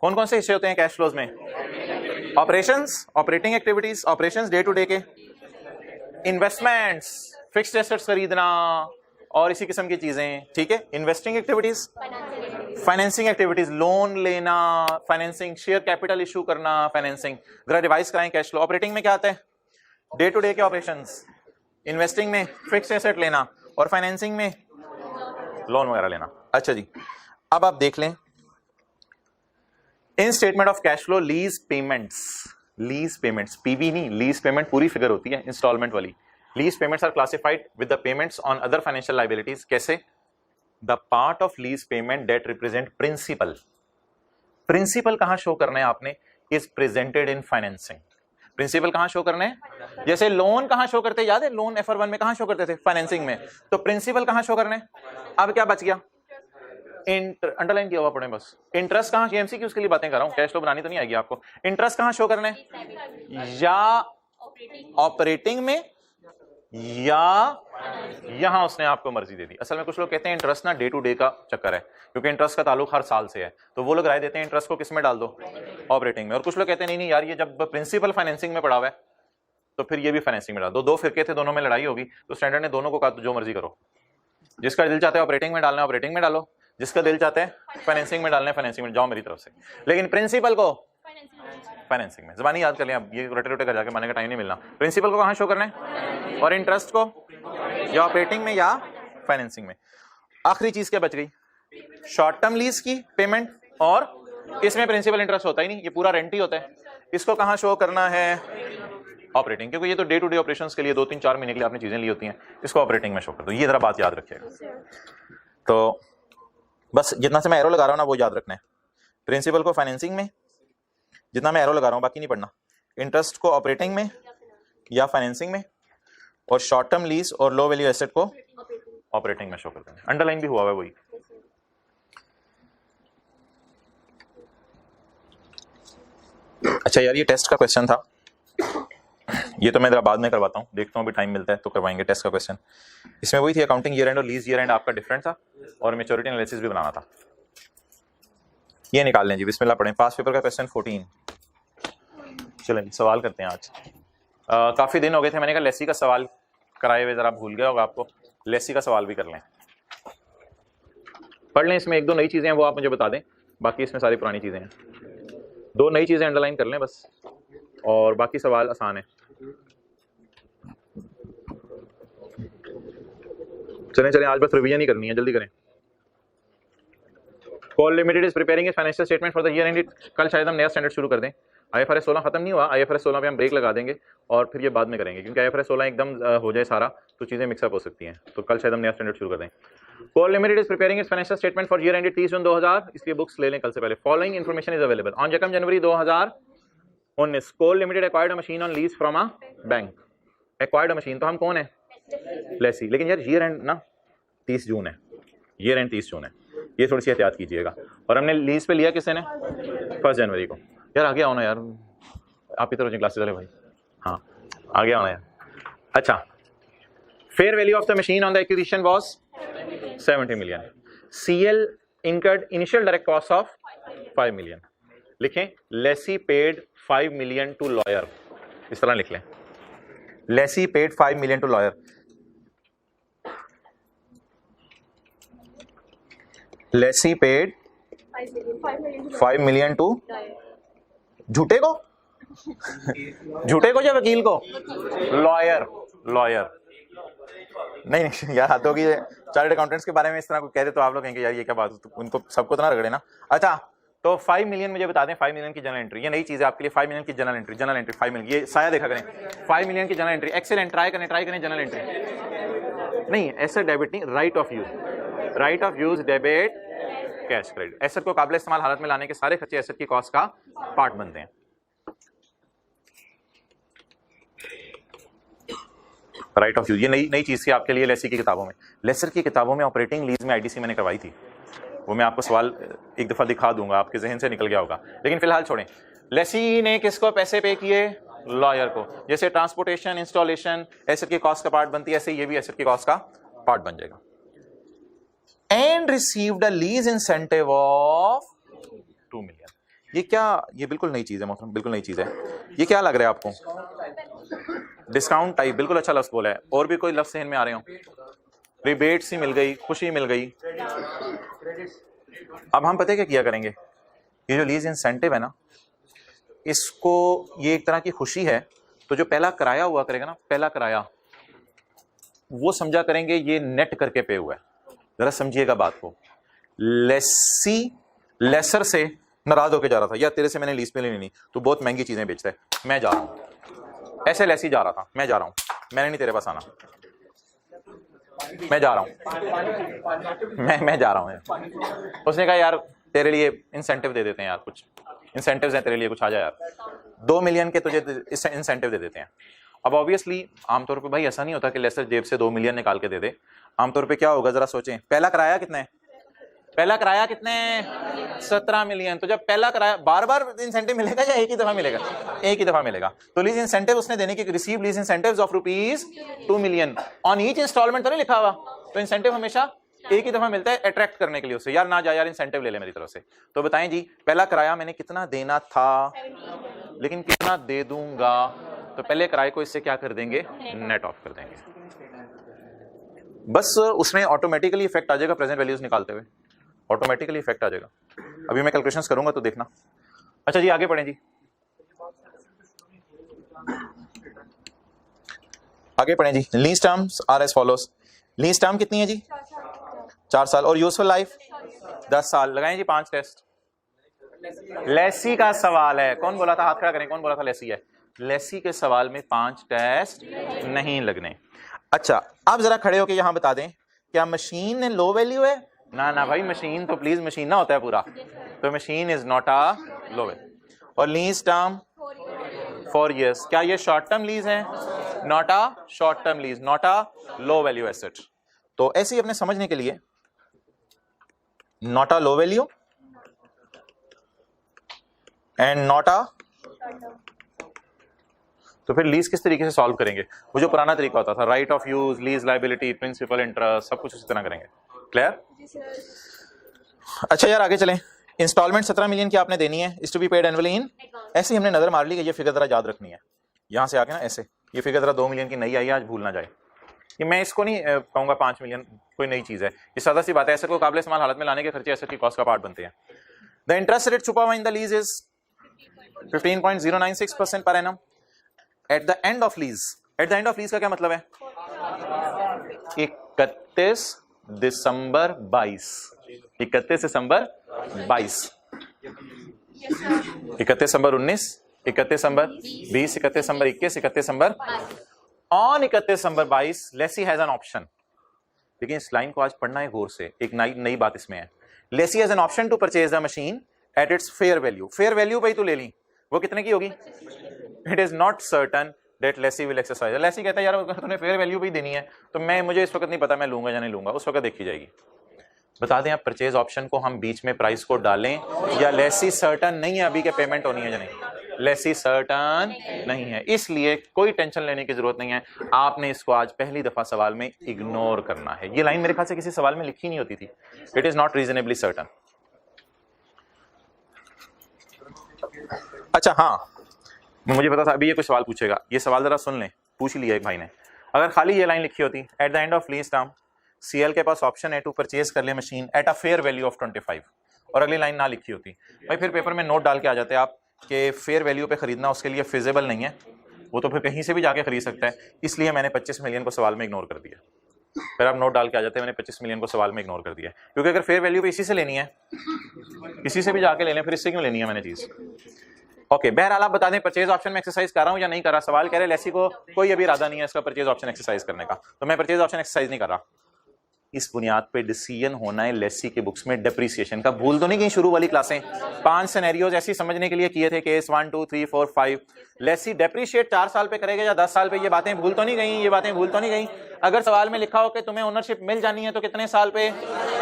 कौन कौन से हिस्से होते हैं कैश फ्लोज में? Operations, operating activities, operations day to day के, इन्वेस्टमेंट्स, फिक्स्ड एसेट्स खरीदना और इसी किस्म की चीजें, ठीक है। Investing activities, financing activities, loan लेना, फाइनेंसिंग, शेयर कैपिटल इशू करना, फाइनेंसिंग। जरा रिवाइज कराएं कैश फ्लो। ऑपरेटिंग में क्या आता है? डे टू डे के ऑपरेशंस, इन्वेस्टिंग में फिक्स्ड एसेट लेना और फाइनेंसिंग में लोन वगैरह लेना। अच्छा जी, अब आप देख लें in statement of cash flow lease payments, PV नहीं, लीज पेमेंट पूरी फिगर होती है इंस्टॉलमेंट वाली। Lease payments are classified with the payments on other financial liabilities. कैसे? The part of lease payment that represent principal. Principal कहां show करना है आपने? Is presented in financing. Principal कहां शो करना है? जैसे लोन कहां शो करते हैं, याद है? लोन FR1 में कहां शो करते थे? फाइनेंसिंग में। तो प्रिंसिपल कहां शो करना है? अब क्या बच गया? अंडरलाइन किया हुआ पढ़े बस। इंटरेस्ट कहां? एमसी की उसके लिए बातें कर रहा हूं, कैश फ्लो बनानी तो नहीं आएगी आपको। इंटरेस्ट कहां शो करना है? या ऑपरेटिंग में या यहां उसने आपको मर्जी दे दी। असल में कुछ लोग कहते हैं इंटरेस्ट ना डे टू डे का चक्कर है, क्योंकि इंटरेस्ट का ताल्लुक हर साल से है, तो वो लोग राय देते हैं इंटरेस्ट को किस में डाल दो? ऑपरेटिंग में। और कुछ लोग कहते हैं नहीं नहीं यार, ये जब प्रिंसिपल फाइनेंसिंग में पड़ा हुआ है तो फिर ये भी फाइनेंसिंग में डाल दो। दो फिरके थे, दोनों में लड़ाई होगी, तो स्टैंडर्ड ने दोनों को कहा जो मर्जी करो, जिसका दिल चाहता है ऑपरेटिंग में डालना है ऑपरेटिंग में डालो, जिसका दिल चाहता है फाइनेंसिंग में डालना है फाइनेंसिंग में जाओ मेरी तरफ से, लेकिन प्रिंसिपल को फाइनेंसिंग में। जबानी याद कर लें, अब ये रटे रोटे कर जाके माने का टाइम नहीं मिलना। प्रिंसिपल को कहां शो करना है और इंटरेस्ट को या ऑपरेटिंग में या फाइनेंसिंग में। आखिरी चीज क्या बच गई? शॉर्ट टर्म लीज की पेमेंट, और इसमें प्रिंसिपल इंटरेस्ट होता ही नहीं, ये पूरा रेंट ही होता है। इसको कहां शो करना है? ऑपरेटिंग, क्योंकि ये तो डे टू डे ऑपरेशंस के लिए 2-3-4 महीने के लिए आपने चीजें ली होती हैं, इसको ऑपरेटिंग में शो कर दो। ये जरा बात याद रखिएगा। तो बस जितना से मैं एरो लगा रहा हूं ना वो याद रखना है। प्रिंसिपल को फाइनेंसिंग में, जितना मैं एरो लगा रहा हूं बाकी नहीं पढ़ना। इंटरेस्ट को ऑपरेटिंग में या फाइनेंसिंग में, और शॉर्ट टर्म लीज और लो वैल्यू एसेट को ऑपरेटिंग में शो कर देंगे। अंडरलाइन भी हुआ है वही। अच्छा यार, ये टेस्ट का क्वेश्चन था, ये तो मैं जरा बाद में करवाता हूँ, देखता हूँ अभी टाइम मिलता है तो करवाएंगे टेस्ट का क्वेश्चन। इसमें वही थी, अकाउंटिंग ईयर एंड और लीज ईयर एंड आपका डिफरेंट था, और मैच्योरिटी एनालिसिस भी बनाना था। ये निकाल लें जी, बिस्मिल्लाह पढ़ें। पास पेपर का क्वेश्चन 14। चलें सवाल करते हैं आज। काफी दिन हो गए थे, मैंने कहा लेसी का सवाल कराए हुए, जरा भूल गया होगा आपको, लेसी का सवाल भी कर लें, पढ़ लें। इसमें 1-2 नई चीजें हैं वो आप मुझे बता दें, बाकी इसमें सारी पुरानी चीजें हैं। 2 नई चीजें अंडरलाइन कर लें बस, और बाकी सवाल आसान है। चलें आज बस रिवीजन ही करनी है, जल्दी करें। Coal Limited is preparing financial statement for the year end. कल शायद हम नया स्टैंडर्ड शुरू कर दें। IFRS 16 खत्म नहीं हुआ, IFRS 16 पे हम ब्रेक लगा देंगे और फिर ये बाद में करेंगे, क्योंकि IFRS 16 एकदम हो जाए सारा तो चीजें मिक्सअप हो सकती हैं, तो कल शायद हम नया स्टैंडर्ड शुरू कर दें। Coal Limited is preparing its financial statement for year ended 30 June 2000, इसलिए बुक्स ले लें कल से पहले। Following information is available on 2 January 2019। Coal Limited acquired a machine on lease from a bank. Acquired a machine, तो हम कौन है? लेसी। लेकिन यार ईयर एंड ना 30 जून है, ईयर एंड 30 जून है, ये थोड़ी सी एहतियात कीजिएगा। और हमने लीज पे लिया किसने? 1 जनवरी को। यार आगे आओ ना यार, आप ही तो रोज क्लासेस वाले भाई, हाँ आगे आना यार। अच्छा, fair value of the machine on the acquisition was 70 million. CL incurred initial direct cost of 5 million. लिखें lessee paid 5 million to lawyer, इस तरह लिख लें, lessee paid 5 million to lawyer. Lessee paid 5 million to झूठे को या वकील को? लॉयर नहीं यार, हाथों की चार्टर्ड अकाउंटेंट्स के बारे में इस तरह को कह दे तो आप लोग कहेंगे यार ये क्या बात, तो उनको सबको तो ना रगड़े ना। अच्छा, तो 5 मिलियन मुझे बता दें, 5 मिलियन की जनरल एंट्री, ये नई चीज है आपके लिए। 5 मिलियन की जनरल एंट्री 5 मिलियन, ये साया देखा करें। 5 मिलियन की जनरल एंट्री, एक्सेलेंट, ट्राई करें जनरल एंट्री। नहीं एसेट डेबिट नहीं, right of use debit cash credit. Asset को काबिल इस्तेमाल हालत में लाने के सारे खर्चे एसेट की कॉस्ट का पार्ट बनते हैं। राइट ऑफ यूज, ये नई चीज थी आपके लिए लेसी की किताबों में। लेसर की किताबों में ऑपरेटिंग लीज में IDC मैंने करवाई थी, वो मैं आपको सवाल एक दफा दिखा दूंगा, आपके जहन से निकल गया होगा, लेकिन फिलहाल छोड़ें। लेसी ने किसको पैसे पे किए? लॉयर को। जैसे ट्रांसपोर्टेशन, इंस्टॉलेशन एसेट की कॉस्ट का पार्ट बनती है, ऐसे ये भी एसेट की कॉस्ट का पार्ट बन जाएगा। And received a lease incentive of 2 million. ये क्या, ये बिल्कुल नई चीज है मोहतरम, बिल्कुल नई चीज है। ये क्या लग रहा है आपको? डिस्काउंट टाइप, बिल्कुल अच्छा लफ्ज बोला है। और भी कोई लफ्ज सहन में आ रहे हो? रिबेट सी मिल गई, खुशी मिल गई। अब हम पता है क्या किया करेंगे, ये जो लीज इंसेंटिव है ना, इसको, ये एक तरह की खुशी है, तो जो पहला किराया हुआ करेगा ना, पहला किराया, वो समझा करेंगे ये नेट करके पे हुआ है। जरा समझिएगा बात को। लेसी लेसर से नाराज होकर जा रहा था, यार तेरे से मैंने लीज पे लेनी नहीं, तू बहुत महंगी चीजें बेचता है, मैं जा रहा हूं। ऐसे लेसी जा रहा था, मैं जा रहा हूं, मैंने नहीं तेरे पास आना, मैं जा रहा हूं, मैं जा रहा हूं। उसने कहा यार तेरे लिए इंसेंटिव दे देते हैं यार, कुछ इंसेंटिव्स हैं तेरे लिए, कुछ आ जा यार, 2 मिलियन के तुझे इंसेंटिव दे देते हैं। अब ऑब्वियसली आमतौर पे भाई ऐसा नहीं होता कि लेसर जेब से 2 मिलियन निकाल के दे दे। आमतौर पे क्या होगा, जरा सोचें, पहला किराया कितना है? पहला किराया कितने? 17 मिलियन। तो जब पहला किराया, बार बार इंसेंटिव मिलेगा या एक ही दफा मिलेगा? एक ही दफा मिलेगा। तो लीज इंसेंटिव उसने देने की, receive lease incentives of ₹2 million on each instalment तो नहीं लिखा हुआ, तो इंसेंटिव हमेशा एक ही दफा मिलता है, अट्रैक्ट करने के लिए उससे, यार ना जा यार, इंसेंटिव ले ले मेरी तरफ से। तो बताएं जी, पहला किराया मैंने कितना देना था, लेकिन कितना दे दूंगा, तो पहले किराए को इससे क्या कर देंगे, नेट ऑफ कर देंगे। बस उसमें ऑटोमेटिकली इफेक्ट आ जाएगा, प्रेजेंट वैल्यूज निकालते हुए ऑटोमेटिकली इफेक्ट आ जाएगा। अभी मैं कैलकुलेशंस करूंगा तो देखना। अच्छा जी आगे पढ़ें जी, आगे पढ़ें जी। Lease terms are as follows. Lease term कितनी है जी? 4 साल। और यूजफुल लाइफ 10 साल। लगाएं जी 5 टेस्ट। लेसी का सवाल है, कौन बोला था, हाथ खड़ा करें, कौन बोला था लेसी है? लेसी के सवाल में 5 टेस्ट नहीं लगने। अच्छा आप जरा खड़े होके यहां बता दें, क्या मशीन लो वैल्यू है? ना ना भाई, मशीन तो प्लीज मशीन ना होता है पूरा, तो machine is not a low value. और लीज टर्म 4 years, क्या ये शॉर्ट टर्म लीज है? Not a short term lease, not a low value asset. तो ऐसे ही अपने समझने के लिए, not a low value and not a, तो फिर लीज किस तरीके से सॉल्व करेंगे? वो जो पुराना तरीका होता था, right of use, lease liability, principal, interest, सब कुछ उसी तरह करेंगे। क्लियर? अच्छा यार आगे चलें। इंस्टॉलमेंट 17 मिलियन की आपने देनी है, is to be paid annually in, ऐसे ही हमने नजर मार ली कि ये फिगर जरा याद रखनी है। यहां से आके ना ऐसे, ये फिगर जरा 2 मिलियन की नई आई है, आज भूल ना जाए। कि मैं इसको नहीं कहूंगा 5 मिलियन, कोई नई चीज है, ये सादा सी बात है। एसेट को काबिल इस्तेमाल हालत में लाने के खर्चे एसेट की कॉस्ट का पार्ट बनते हैं। द इंटरेस्ट रेट छुपा हुआ in the lease is 15.096% per annum at the end of lease. At the end of lease का क्या मतलब है? 31 December 22, 31 December 22, 31 December 19, 31 December 20, 31 December 21, 31 December on 31 December 22 lessee has an option. लेकिन इस line को आज पढ़ना है गौर से, एक नई बात इसमें है। Lessee has an option to purchase the machine at its fair value. Fair value पे ही तो ले ली, वो कितने की होगी? It is not certain that lessee will exercise. Lessee कहता है यार अगर तूने फेयर वैल्यू भी देनी है तो मुझे इस वक्त नहीं पता मैं लूंगा या नहीं लूंगा, उस वक्त देखी जाएगी। बता दें आप परचेज ऑप्शन को हम बीच में प्राइस को डालें, या लेसी सर्टन नहीं है अभी के पेमेंट होनी है या नहीं? लेसी सर्टन नहीं है, इसलिए कोई टेंशन लेने की जरूरत नहीं है। आपने इसको आज पहली दफा सवाल में इग्नोर करना है। ये लाइन मेरे ख्याल से किसी सवाल में लिखी नहीं होती थी, it is not reasonably certain. अच्छा हाँ, मुझे पता था अभी ये कोई सवाल पूछेगा, ये सवाल जरा सुन लें, पूछ लिया एक भाई ने। अगर खाली ये लाइन लिखी होती, at the end of lease term CL के पास ऑप्शन है टू परचेज कर ले machine at a fair value of 25, और अगली लाइन ना लिखी होती, भाई फिर पेपर में नोट डाल के आ जाते आप कि फेयर वैल्यू पे खरीदना उसके लिए फिजिबल नहीं है, वो तो फिर कहीं से भी जाके खरीद सकता है, इसलिए मैंने 25 मिलियन को सवाल में इग्नोर कर दिया। फिर आप नोट डाल के आ जाते हैं मैंने 25 मिलियन को सवाल में इग्नोर कर दिया, क्योंकि अगर फेयर वैल्यू पे इसी से लेनी है, इसी से भी जाके ले लें, फिर इससे क्यों लेनी है मैंने चीज? ओके बहरहाल आप बता दें परचेज ऑप्शन में एक्सरसाइज कर रहा हूं या नहीं कर रहा। सवाल कह रहे लेसी को कोई अभी इरादा नहीं है इसका परचेज ऑप्शन एक्सरसाइज करने का, तो मैं परचेज ऑप्शन एक्सरसाइज नहीं कर रहा। इस बुनियाद पे डिसीजन होना है लेसी की बुक्स में डेप्रिसिएशन का। भूल तो नहीं गई शुरू वाली क्लासें, 5 सिनेरियोज ऐसी समझने के लिए किए थे, केस 1 2 3 4 5। लेसी डेप्रिशिएट 4 साल पे करेगा या 10 साल पे, ये बातें भूल तो नहीं गई, ये बातें भूल तो नहीं गई। अगर सवाल में लिखा हो कि तुम्हें ओनरशिप मिल जानी है तो कितने साल पे?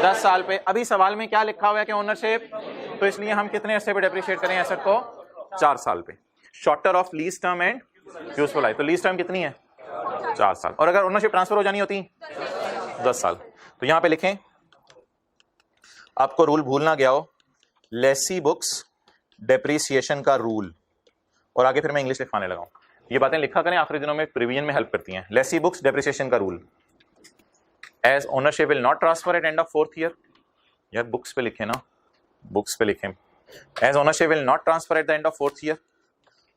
10 साल पे। अभी सवाल में क्या लिखा हुआ है कि ओनरशिप, तो इसलिए हम कितने अरसे पे डेप्रिशिएट करें एसेट को? 4 साल पे। Shorter of lease term and useful life. तो लीज टर्म कितनी है? 4 साल। और अगर ओनरशिप ट्रांसफर हो जानी होती 10 साल। तो यहां पे लिखें, आपको रूल भूल ना गया हो, लेसी बुक्स डेप्रिसिएशन का रूल। और आगे फिर मैं इंग्लिश लिखवाने लगा हूं। ये बातें लिखा करें, आखिरी दिनों में रिवीजन में हेल्प करती हैं। लेसी बुक्स डेप्रिसिएशन का rule, as ownership will not transfer at end of 4th year. यार बुक्स पे लिखे ना, बुक्स पे लिखें, as ownership will not transfer at the end of 4th year,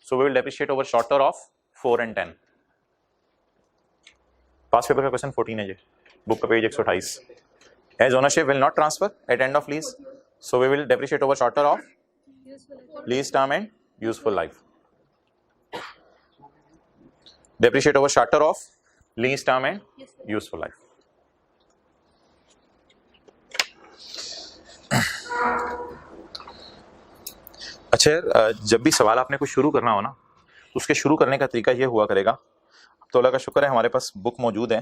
so we will depreciate over shorter of 4 and 10। Past paper का question 14 है ये, book का page 128। As ownership will not transfer at end of lease, so we will depreciate over shorter of lease term and useful life. Depreciate over shorter of lease term and useful life. अच्छा यार, जब भी सवाल आपने कुछ शुरू करना हो ना, तो उसके शुरू करने का तरीका ये हुआ करेगा, तो अल्लाह का शुक्र है हमारे पास बुक मौजूद है,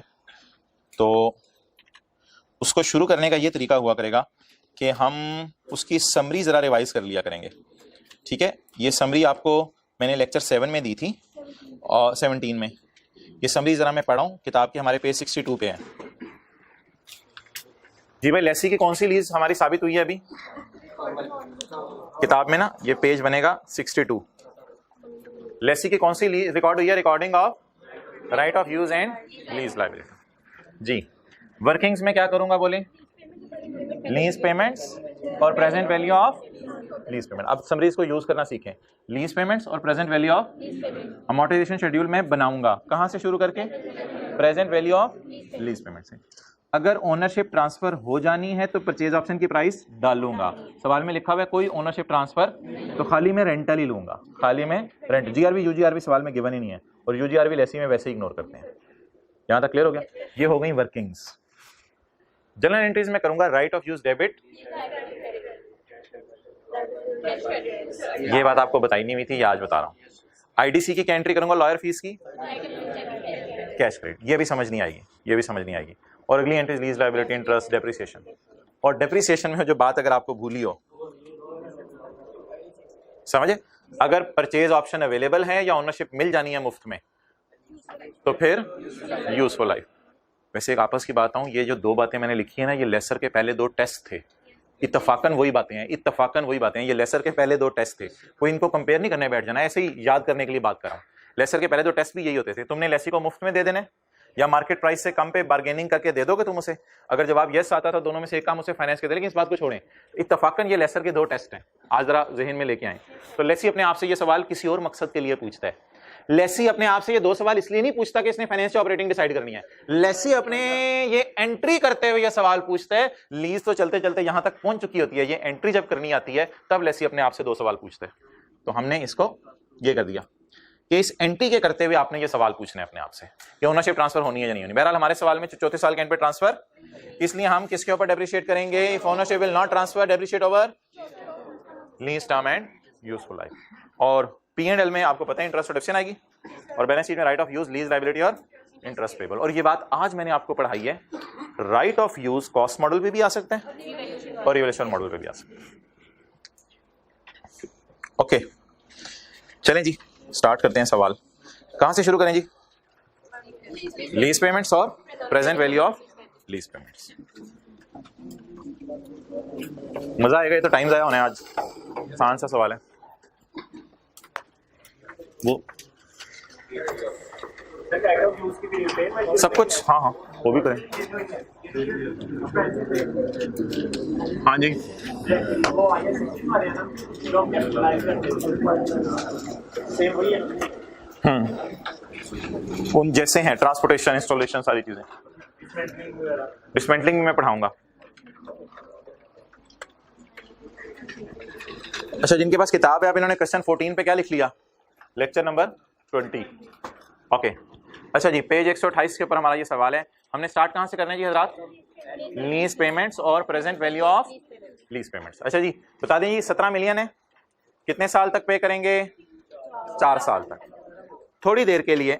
तो उसको शुरू करने का ये तरीका हुआ करेगा कि हम उसकी समरी ज़रा रिवाइज कर लिया करेंगे। ठीक है, ये समरी आपको मैंने लेक्चर 7 में दी थी और 17 में। ये समरी ज़रा मैं पढ़ा हूँ, किताब के हमारे पेज 62 पे है। जी भाई, लेसी की कौन सी लीज हमारी साबित हुई है अभी किताब में ना? ये पेज बनेगा 62। लेसी की कौन सी लीज रिकॉर्ड हुई है? Recording of right of use and lease liability. जी, वर्किंग्स में क्या करूंगा बोले? लीज पेमेंट्स और present value of lease payment. अब समरीज को यूज करना सीखें। लीज पेमेंट्स और present value of amortisation schedule में बनाऊंगा। कहां से शुरू करके? Present value of lease payment से। अगर ओनरशिप ट्रांसफर हो जानी है तो परचेज ऑप्शन की प्राइस डालूंगा। सवाल में लिखा हुआ है कोई ओनरशिप ट्रांसफर, तो खाली मैं रेंटल ही लूंगा, खाली मैं रेंट। जीआरबी यूजीआरबी सवाल में गिवन ही नहीं है, और यूजीआरबी लेसी में वैसे इग्नोर करते हैं। यहां तक क्लियर हो गया? ये हो गई वर्किंग्स। जनरल एंट्रीज में करूंगा राइट ऑफ यूज डेबिट। ये बात आपको बताई नहीं हुई थी, ये आज बता रहा हूं। आईडीसी की क्या एंट्री करूंगा? लॉयर फीस की कैश क्रेडिट। ये भी समझ नहीं आएगी, ये भी समझ नहीं आएगी। और अगली entries lease liability, interest, depreciation. और डेप्रिसिएशन में जो बात अगर आपको भूली हो, समझे, अगर परचेज ऑप्शन अवेलेबल है या ओनरशिप मिल जानी है मुफ्त में, तो फिर यूजफुल लाइफ। वैसे एक आपस की बात हूं, ये जो 2 बातें मैंने लिखी है ना, ये लेसर के पहले 2 टेस्ट थे। इत्तफाकन वही बातें हैं, इत्तफाकन वही बातें हैं। ये लेसर के पहले 2 टेस्ट थे, कोई इनको कंपेयर नहीं करने बैठ जाना, ऐसे ही याद करने के लिए बात कर रहा हूं। लेसर के पहले 2 टेस्ट भी यही होते थे, तुमने लेसी को मुफ्त में दे देना या मार्केट प्राइस से कम पे बार्गेनिंग करके दे दोगे तुम उसे। अगर जवाब यस आता था, दोनों में से एक काम उसे फाइनेंस के दे। लेकिन इस बात को छोड़ें, इत्तफाकन ये लेसर के 2 टेस्ट हैं, आज जरा जहन में लेके आए। तो लेसी अपने आप से ये सवाल किसी और मकसद के लिए पूछता है। लेसी अपने आप से ये 2 सवाल इसलिए नहीं पूछता कि इसने फाइनेंस ऑपरेटिंग डिसाइड करनी है। लेसी अपने ये एंट्री करते हुए ये सवाल पूछता है। लीज तो चलते चलते यहां तक पहुंच चुकी होती है, ये एंट्री जब करनी आती है तब लेसी अपने आप से 2 सवाल पूछता है। तो हमने इसको ये कर दिया कि इस एंट्री के करते हुए आपने ये सवाल पूछने अपने आप से कि ओनरशिप ट्रांसफर होनी है या नहीं होनी। बहरहाल हमारे सवाल में 4थे साल के एंड पे ट्रांसफर, इसलिए हम किसके ऊपर डेप्रिशिएट करेंगे? If ownership will not transfer, depreciate over lease term and useful life. और P&L में आपको पता है इंटरेस्ट रिडक्शन आएगी, और बैलेंस शीट में right of use, lease liability और इंटरेस्ट पेबल। और ये बात आज मैंने आपको पढ़ाई है, right of use cost model पे भी आ सकते हैं और रिवैल्यूएशन मॉडल पे भी आ सकते हैं। ओके, चलें जी, स्टार्ट करते हैं सवाल। कहां से शुरू करें जी? लीज पेमेंट्स और present value of lease payments. मजा आएगा, ये तो टाइम जाया होना है आज, आसान सा सवाल है वो सब कुछ। हाँ हाँ, वो भी करें। हाँ जी, उन जैसे हैं ट्रांसपोर्टेशन, इंस्टॉलेशन, सारी चीजें। डिसमेंटलिंग में पढ़ाऊंगा। अच्छा, जिनके पास किताब है, आप इन्होंने क्वेश्चन 14 पे क्या लिख लिया? Lecture number 20। ओके, अच्छा जी, पेज 128 के ऊपर हमारा ये सवाल है। हमने स्टार्ट कहां से करना है जी हजरात? लीज पेमेंट्स और present value of lease payments. अच्छा जी, बता दें, ये 17 मिलियन है, कितने साल तक पे करेंगे? 4 साल तक। थोड़ी देर के लिए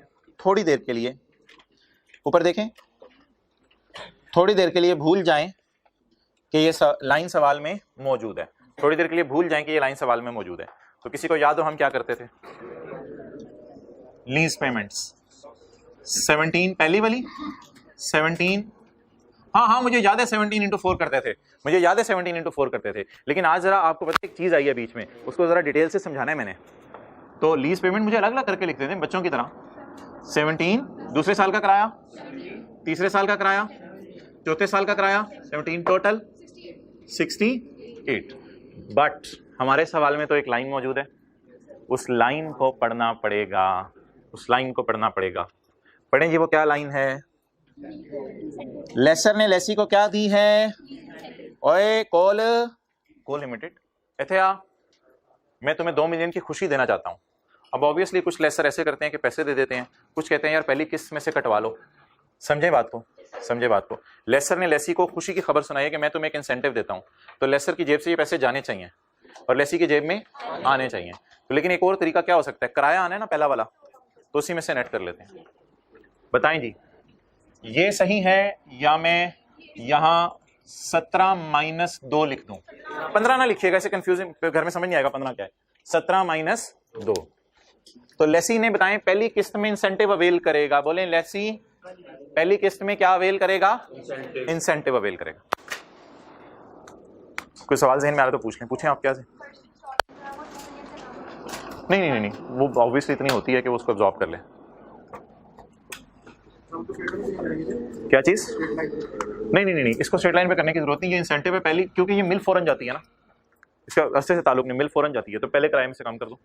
ऊपर देखें, थोड़ी देर के लिए भूल जाएं कि ये लाइन सवाल में मौजूद है। थोड़ी देर के लिए भूल जाएं कि ये लाइन सवाल में मौजूद है। तो किसी को याद हो हम क्या करते थे? लीज पेमेंट्स 17 पहली वाली 17, हाँ मुझे याद है 17 इंटू 4 करते थे, मुझे याद है 17 इंटू 4 करते थे, लेकिन आज जरा आपको पता एक चीज आई है बीच में, उसको जरा डिटेल से समझाना है मैंने। तो लीज पेमेंट मुझे अलग अलग करके लिखते थे बच्चों की तरह। 17 दूसरे साल का किराया, तीसरे साल का किराया, चौथे साल का किराया, 17 टोटल 68। बट हमारे सवाल में तो एक लाइन मौजूद है, उस लाइन को पढ़ना पड़ेगा, उस लाइन को पढ़ना पड़ेगा। पढ़ें जी, वो क्या लाइन है? लेसर ने लेसी को क्या दी है? ओए कोल लिमिटेड इथे आ, मैं तुम्हें 2 मिलियन की खुशी देना चाहता हूं। अब ऑब्वियसली कुछ लेसर ऐसे करते हैं कि पैसे दे देते हैं, कुछ कहते हैं यार पहली किस्त में से कटवा लो। समझे बात को, समझे बात को। लेसर ने लेसी को खुशी की खबर सुनाई है कि मैं तुम्हें एक इंसेंटिव देता हूं, तो लेसर की जेब से ये पैसे जाने चाहिए और लेसी की जेब में आने चाहिए। तो लेकिन एक और तरीका क्या हो सकता है, किराया आना है ना पहला वाला, तो उसी में से नेट कर लेते हैं। बताएं जी, ये सही है या मैं यहां 17 माइनस 2 लिख दूं? 15 ना लिखिएगा, ऐसे कंफ्यूजिंग घर में समझ नहीं आएगा 15 क्या है। 17 माइनस 2। तो लेसी ने बताएं पहली किस्त में इंसेंटिव अवेल करेगा, बोले लेसी पहली किस्त में क्या अवेल करेगा? इंसेंटिव अवेल करेगा। कोई सवाल ज़हन में आ रहा तो पूछ लें, पूछें आप क्या से? नहीं, वो ऑब्वियसली इतनी होती है कि वो उसको अब्सॉर्ब कर ले। क्या चीज? नहीं, इसको स्ट्रेट लाइन पे करने की जरूरत नहीं, ये इंसेंटिव है पहली, क्योंकि ये मिल फौरन जाती है ना, इसका अरसे से ताल्लुक नहीं, मिल फौरन जाती है, तो पहले किराए में से कम कर दो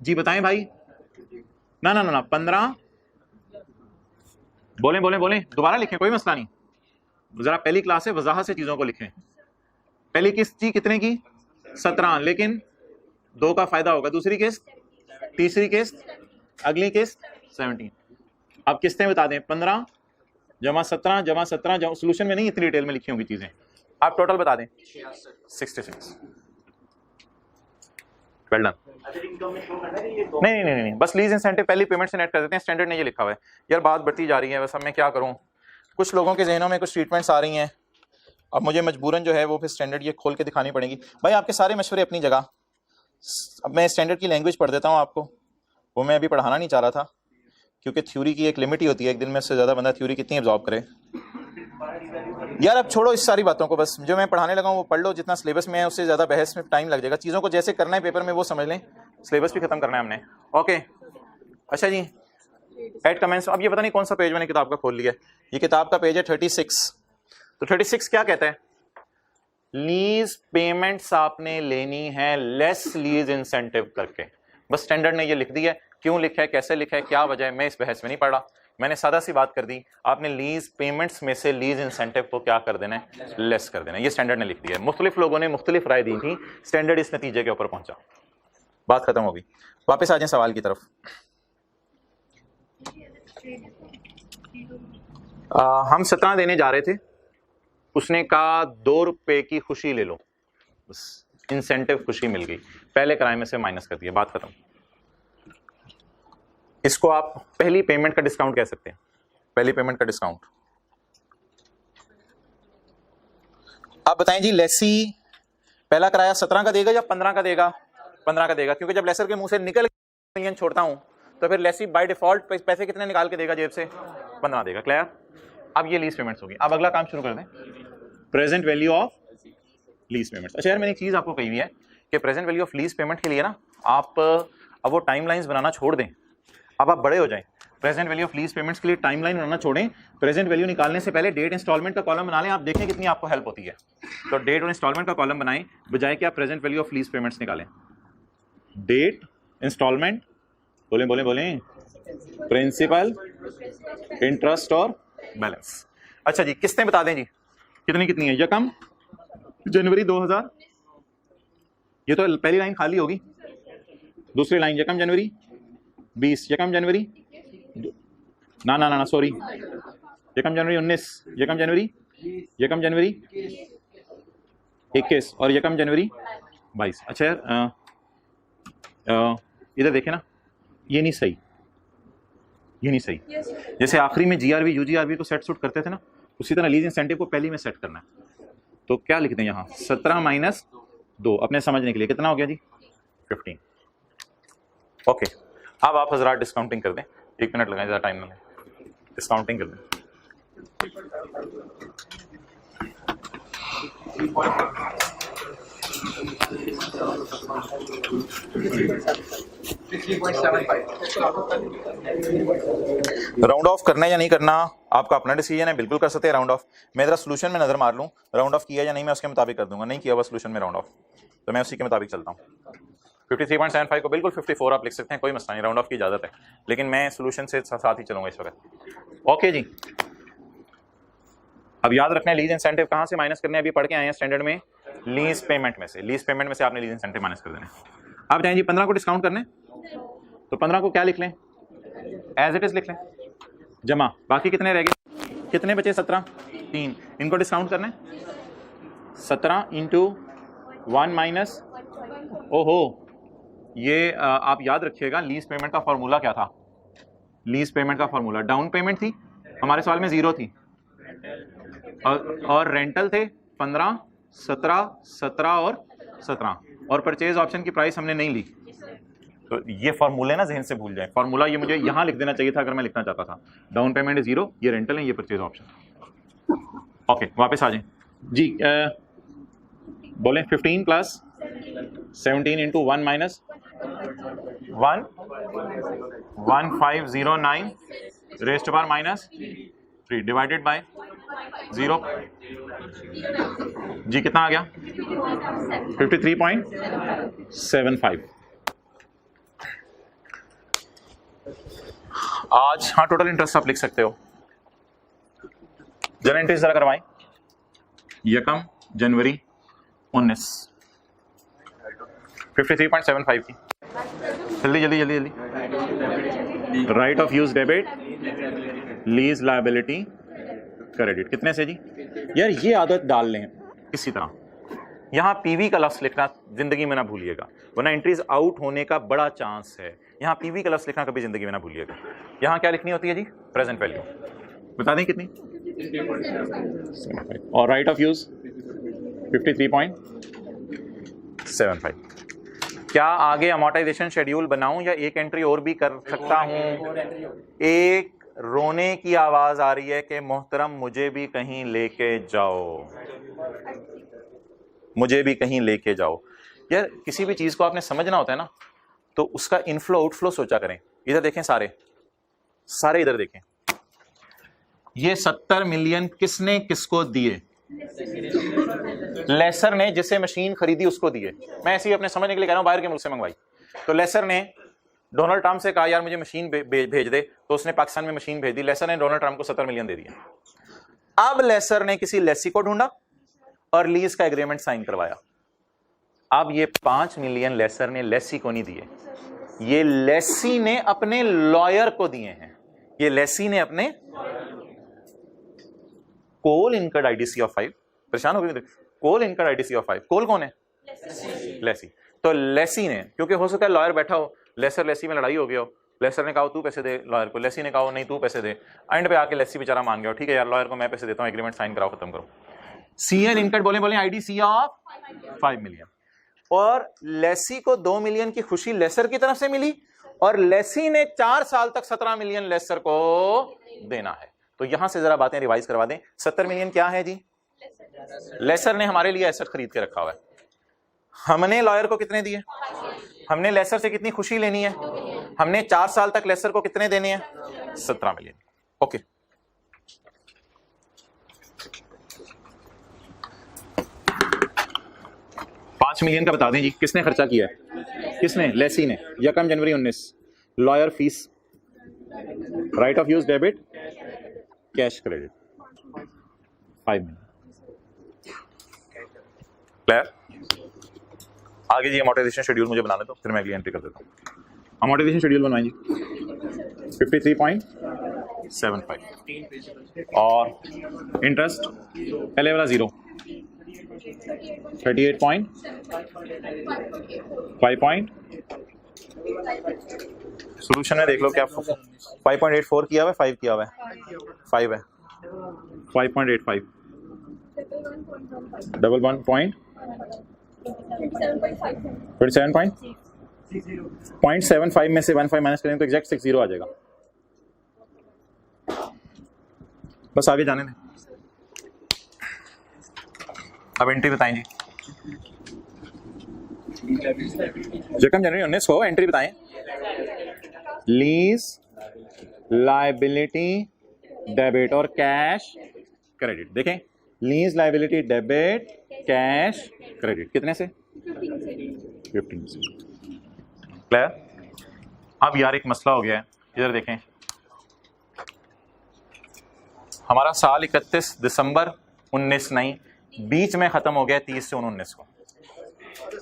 जी। बताएं भाई। ना 15 बोलें दोबारा लिखें, कोई मसला नहीं, जरा पहली क्लास है, वजाहत से चीजों को लिखें। पहली किस्त जी कितने की? 17, लेकिन 2 का फायदा होगा, दूसरी किस्त, तीसरी किस्त, अगली किस्त 17। अब किस्तें बता दें, 15 जमा 17 जमा 17, सोल्यूशन में नहीं इतनी डिटेल में लिखी होंगी चीजें, आप टोटल बता दें 66। Well done. नहीं, बस लीज इंसेंटिव पहली पेमेंट से नेट कर देते हैं, स्टैंडर्ड ने ये लिखा हुआ है। यार बात बढ़ती जा रही है, बस अब मैं क्या करूं, कुछ लोगों के जहनों में कुछ ट्रीटमेंट्स आ रही हैं, अब मुझे मजबूरन जो है वो फिर स्टैंडर्ड ये खोल के दिखानी पड़ेगी। भाई आपके सारे मशवरे अपनी जगह, अब मैं स्टैंडर्ड की लैंग्वेज पढ़ देता हूँ आपको, वो मैं अभी पढ़ाना नहीं चाह रहा था, क्योंकि थ्योरी की एक लिमिट ही होती है, एक दिन में उससे ज़्यादा बंदा थ्योरी कितनी एब्जॉर्ब करे। यार अब छोड़ो इस सारी बातों को, बस जो मैं पढ़ाने लगा हूँ वो पढ़ लो, जितना सिलेबस में है उससे ज़्यादा बहस में टाइम लग जाएगा। चीज़ों को जैसे करना है पेपर में वो समझ लें, सिलेबस भी खत्म करना है हमने। ओके अच्छा जी, ऐड कमेंट्स। अब ये पता नहीं कौन सा पेज मैंने किताब का खोल लिया है, ये किताब का पेज है 36। तो 36 क्या कहता है? लीज पेमेंट्स आपने लेनी है लेस लीज इंसेंटिव करके, बस स्टैंडर्ड ने ये लिख दिया है। क्यों लिखा है, कैसे लिखा है, क्या वजह है, मैं इस बहस में नहीं पढ़ रहा, मैंने सादा सी बात कर दी, आपने लीज पेमेंट्स में से लीज इंसेंटिव को क्या कर देना है? लेस कर देना है। ये स्टैंडर्ड ने लिख दिया है। मुख्तलिफ लोगों ने मुख्तलिफ राय दी थी, स्टैंडर्ड इस नतीजे के ऊपर पहुंचा। बात खत्म होगी, वापस आ जाए सवाल की तरफ। हम 17 देने जा रहे थे, उसने कहा 2 रुपए की खुशी ले लो, बस इंसेंटिव खुशी मिल गई, पहले किराए में से माइनस कर दिया, बात खत्म। इसको आप पहली पेमेंट का डिस्काउंट कह सकते हैं, पहली पेमेंट का डिस्काउंट। आप बताएं जी, लेसी पहला किराया 17 का देगा या 15 का देगा? 15 का देगा, क्योंकि जब लेसर के मुंह से निकल मिलियन छोड़ता हूं तो फिर लेसी बाय डिफॉल्ट पैसे कितने निकाल के देगा जेब से? 15 देगा। क्लियर? अब ये लीज पेमेंट्स होगी। अब अगला काम शुरू कर दें, present value of lease payments. अच्छा यार मैंने एक चीज आपको कही हुई है कि present value of lease payment के लिए ना आप अब वो टाइमलाइंस बनाना छोड़ दें, अब आप बड़े हो जाएं। Present value of lease payments के लिए टाइमलाइन बनाना छोड़ें, प्रेजेंट वैल्यू निकालने से पहले डेट इंस्टॉलमेंट का कॉलम बना लें, आप देखें कितनी आपको हेल्प होती है। तो डेट और इंस्टॉलमेंट का कॉलम बनाएं, बजाय कि आप present value of lease payments निकालें। डेट, इंस्टॉलमेंट, बोलें, प्रिंसिपल, इंटरेस्ट और बैलेंस। अच्छा जी, किस्तें बता दें जी, कितनी है? यकम जनवरी 2000, ये तो पहली लाइन खाली होगी, दूसरी लाइन यकम जनवरी 20, यकम जनवरी ना सॉरी, यकम जनवरी 19, यकम जनवरी 21 और यकम जनवरी 22। अच्छा यार इधर देखें ना, ये नहीं सही, जैसे आखिरी में जीआरवी यूजीआरवी को सेट सूट करते थे ना, उसी तरह लीज इंसेंटिव को पहली में सेट करना है। तो क्या लिखते हैं यहाँ? 17 माइनस 2, अपने समझने के लिए कितना हो गया जी? 15। ओके, अब आप हजरात डिस्काउंटिंग कर दें, 1 मिनट लगाएं, ज़्यादा टाइम ना लें, डिस्काउंटिंग कर दें। राउंड ऑफ करना है या नहीं करना आपका अपना डिसीजन है, बिल्कुल कर सकते हैं राउंड ऑफ। मैं जरा सोल्यूशन में नजर मार लूं, राउंड ऑफ किया या नहीं मैं उसके मुताबिक कर दूंगा, नहीं किया हुआ सोल्यूशन में राउंड ऑफ तो मैं उसी के मुताबिक चलता हूं। 53.75 को बिल्कुल 54 आप लिख सकते हैं, कोई मसला नहीं, राउंड ऑफ की इजाजत है, लेकिन मैं सोल्यूशन से साथ ही चलूंगा इस वक्त। ओके जी, अब याद रखना है लीज इंसेंटिव कहां से माइनस करने हैं, अभी पढ़ के आए हैं स्टैंडर्ड में, लीज पेमेंट में से, लीज पेमेंट में से आपने लीज इंसेंटिव माइनस कर देना। अब जाएं जी 15 को डिस्काउंट करने, तो 15 को क्या लिख लें, एज इट इज लिख लें, जमा, बाकी कितने रह गए, कितने बचे, 17, 3, इनको डिस्काउंट करना है, 17 इंटू 1 माइनस, ओहो ये आप याद रखिएगा लीज पेमेंट का फॉर्मूला क्या था, लीज पेमेंट का फॉर्मूला डाउन पेमेंट थी, हमारे सवाल में 0 थी, और रेंटल थे 15, 17, 17 और 17, और परचेज ऑप्शन की प्राइस हमने नहीं ली। तो ये फॉर्मूले ना जहन से भूल जाए, फॉर्मूला ये मुझे यहां लिख देना चाहिए था अगर मैं लिखना चाहता था, डाउन पेमेंट 0, ये रेंटल है, ये परचेज ऑप्शन। ओके वापस आ जाए जी, बोलें 15 plus 17 into 1 minus 1, 1509 raise to power minus 3 divided by 0 जी, कितना आ गया, 53.75। आज हाँ टोटल इंटरेस्ट आप लिख सकते हो, जनरल एंट्री जरा करवाएं, 1 जनवरी 19, 53.75 की, जल्दी जल्दी जल्दी जल्दी, right of use debit, lease liability credit, कितने से जी यार, ये आदत डाल लें किसी तरह, यहाँ पीवी का लफ्ज लिखना जिंदगी में ना भूलिएगा, वरना एंट्रीज आउट होने का बड़ा चांस है, यहाँ पीवी का लफ्ज लिखना कभी जिंदगी में ना भूलिएगा। यहाँ क्या लिखनी होती है जी, प्रेजेंट वैल्यू, बता दें कितनी, और राइट ऑफ यूज 53.75। क्या आगे अमोर्टाइजेशन शेड्यूल बनाऊं या एक एंट्री और भी कर सकता हूं? एक रोने की आवाज आ रही है कि मोहतरम मुझे भी कहीं लेके जाओ, मुझे भी कहीं लेके जाओ। यार किसी भी चीज को आपने समझना होता है ना, तो उसका इनफ्लो आउटफ्लो सोचा करें। इधर देखें, सारे सारे इधर देखें, ये 70 मिलियन किसने किसको दिए, लेसर ने जिसे मशीन खरीदी उसको दिए, मैं ऐसे ही अपने समझने के लिए कह रहा हूं, बाहर के मुल्क से मंगवाई, तो लेसर ने डोनाल्ड ट्रंप से कहा यार मुझे मशीन भेज दे, तो उसने पाकिस्तान में मशीन भेज दी, लेसर ने डोनाल्ड ट्रंप को 70 मिलियन दे दिया। अब लेसर ने किसी लेसी को ढूंढा और लीज का एग्रीमेंट साइन करवाया। अब ये 5 मिलियन लेसर ने लेसी को नहीं दिए, ये लेसी ने अपने लॉयर को दिए हैं, ये लेसी ने अपने कोल इनकर्ड आईडीसी ऑफ 5, परेशान हो गए, कोल इनकर्ड आईडीसी ऑफ 5, कोल कौन है, लेसी। तो लेसी ने, क्योंकि हो सकता है लॉयर बैठा हो, लेसर लेसी में लड़ाई हो गया हो, लेसर ने कहा तू पैसे दे लॉयर को, लेसी ने कहा नहीं तू पैसे दे, एंड पे आके लेसी बेचारा मान गया, ठीक है यार लॉयर को मैं पैसे देता हूं, एग्रीमेंट साइन कराओ, खत्म करो। सीएन इनकट बोले आईडीसी ऑफ 5 मिलियन, और लेसी को 2 मिलियन की खुशी लेसर की तरफ से मिली, और लेसी ने 4 साल तक 17 मिलियन लेसर को देना है। तो यहां से जरा बातें रिवाइज करवा दें। 70 मिलियन क्या है जी, लेसर ने हमारे लिए एसेट खरीद के रखा हुआ है, हमने लॉयर को कितने दिए, हमने लेसर से कितनी खुशी लेनी है, हमने 4 साल तक लेसर को कितने देने हैं, 17 मिलियन। ओके, $5 मिलियन का बता दें जी, किसने खर्चा किया है, किसने, लेसी ने, 1 जनवरी 19, lawyer fees, right of use debit, cash credit, 5 million. Clear? आगे जी अमोर्टाइजेशन शेड्यूल मुझे बनाने दो, फिर मैं अगली एंट्री कर देता हूं। अमोर्टाइजेशन शेड्यूल बनवाएं जी, 53.75, और इंटरेस्ट पहले वाला 0, 38.5, सोल्यूशन में देख लो क्या 5.84 किया हुआ है, 5 किया हुआ है, 5 है, 5.85, 11.27.5, 0.75 में से 15 माइनस करेंगे तो एग्जैक्ट 60 आ जाएगा। बस आगे जाने दें। अब एंट्री बताएं जी। रकम जनवरी 19 को एंट्री बताएं। लीज, लायबिलिटी, डेबिट और कैश क्रेडिट। देखें, lease, liability, debit, cash, credit कितने से? 15 से। क्लियर? अब यार एक मसला हो गया है, इधर देखें। हमारा साल 31 दिसंबर 19 नहीं, बीच में खत्म हो गया 30 जून 19 को।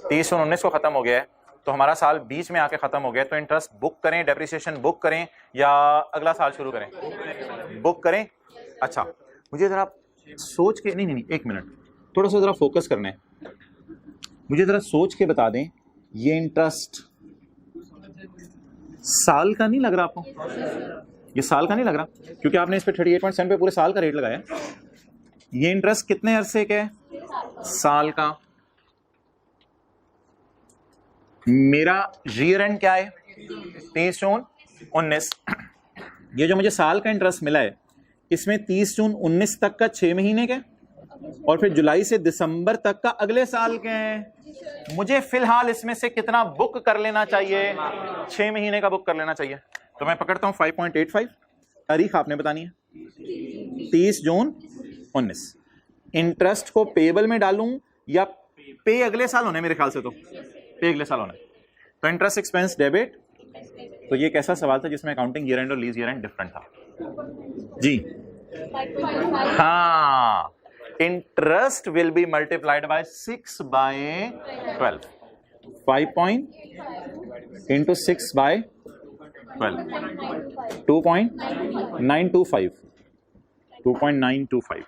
30 जून 19 को खत्म हो गया है, तो हमारा साल बीच में आके खत्म हो गया। तो इंटरेस्ट बुक करें, डेप्रिसिएशन बुक करें या अगला साल शुरू करें? बुक करें। अच्छा, मुझे जरा सोच के, नहीं, एक मिनट, थोड़ा सा जरा फोकस करना है। मुझे जरा सोच के बता दें, ये इंटरेस्ट साल का नहीं लग रहा आपको? ये साल का नहीं लग रहा, क्योंकि आपने इस पे 38.7 पे पूरे साल का रेट लगाया। ये इंटरेस्ट कितने अरसे का है? साल का। मेरा ईयर एंड क्या है? 30 जून 19। ये जो मुझे साल का इंटरेस्ट मिला है, इसमें 30 जून 19 तक का 6 महीने के, और फिर जुलाई से दिसंबर तक का अगले साल के हैं। मुझे फिलहाल इसमें से कितना बुक कर लेना चाहिए? 6 महीने का बुक कर लेना चाहिए। तो मैं पकड़ता हूं 5.85। तारीख आपने बतानी है 30 जून 19। इंटरेस्ट को पेबल में डालूं या पे अगले साल होने? मेरे ख्याल से तो पे अगले साल होने। तो इंटरेस्ट एक्सपेंस डेबिट। तो ये कैसा सवाल था जिसमें अकाउंटिंग ईयर एंड और लीज ईयर एंड डिफरेंट था जी? हाँ, interest will be multiplied by 6/12। 5 into 6/12 2.925। 2.925।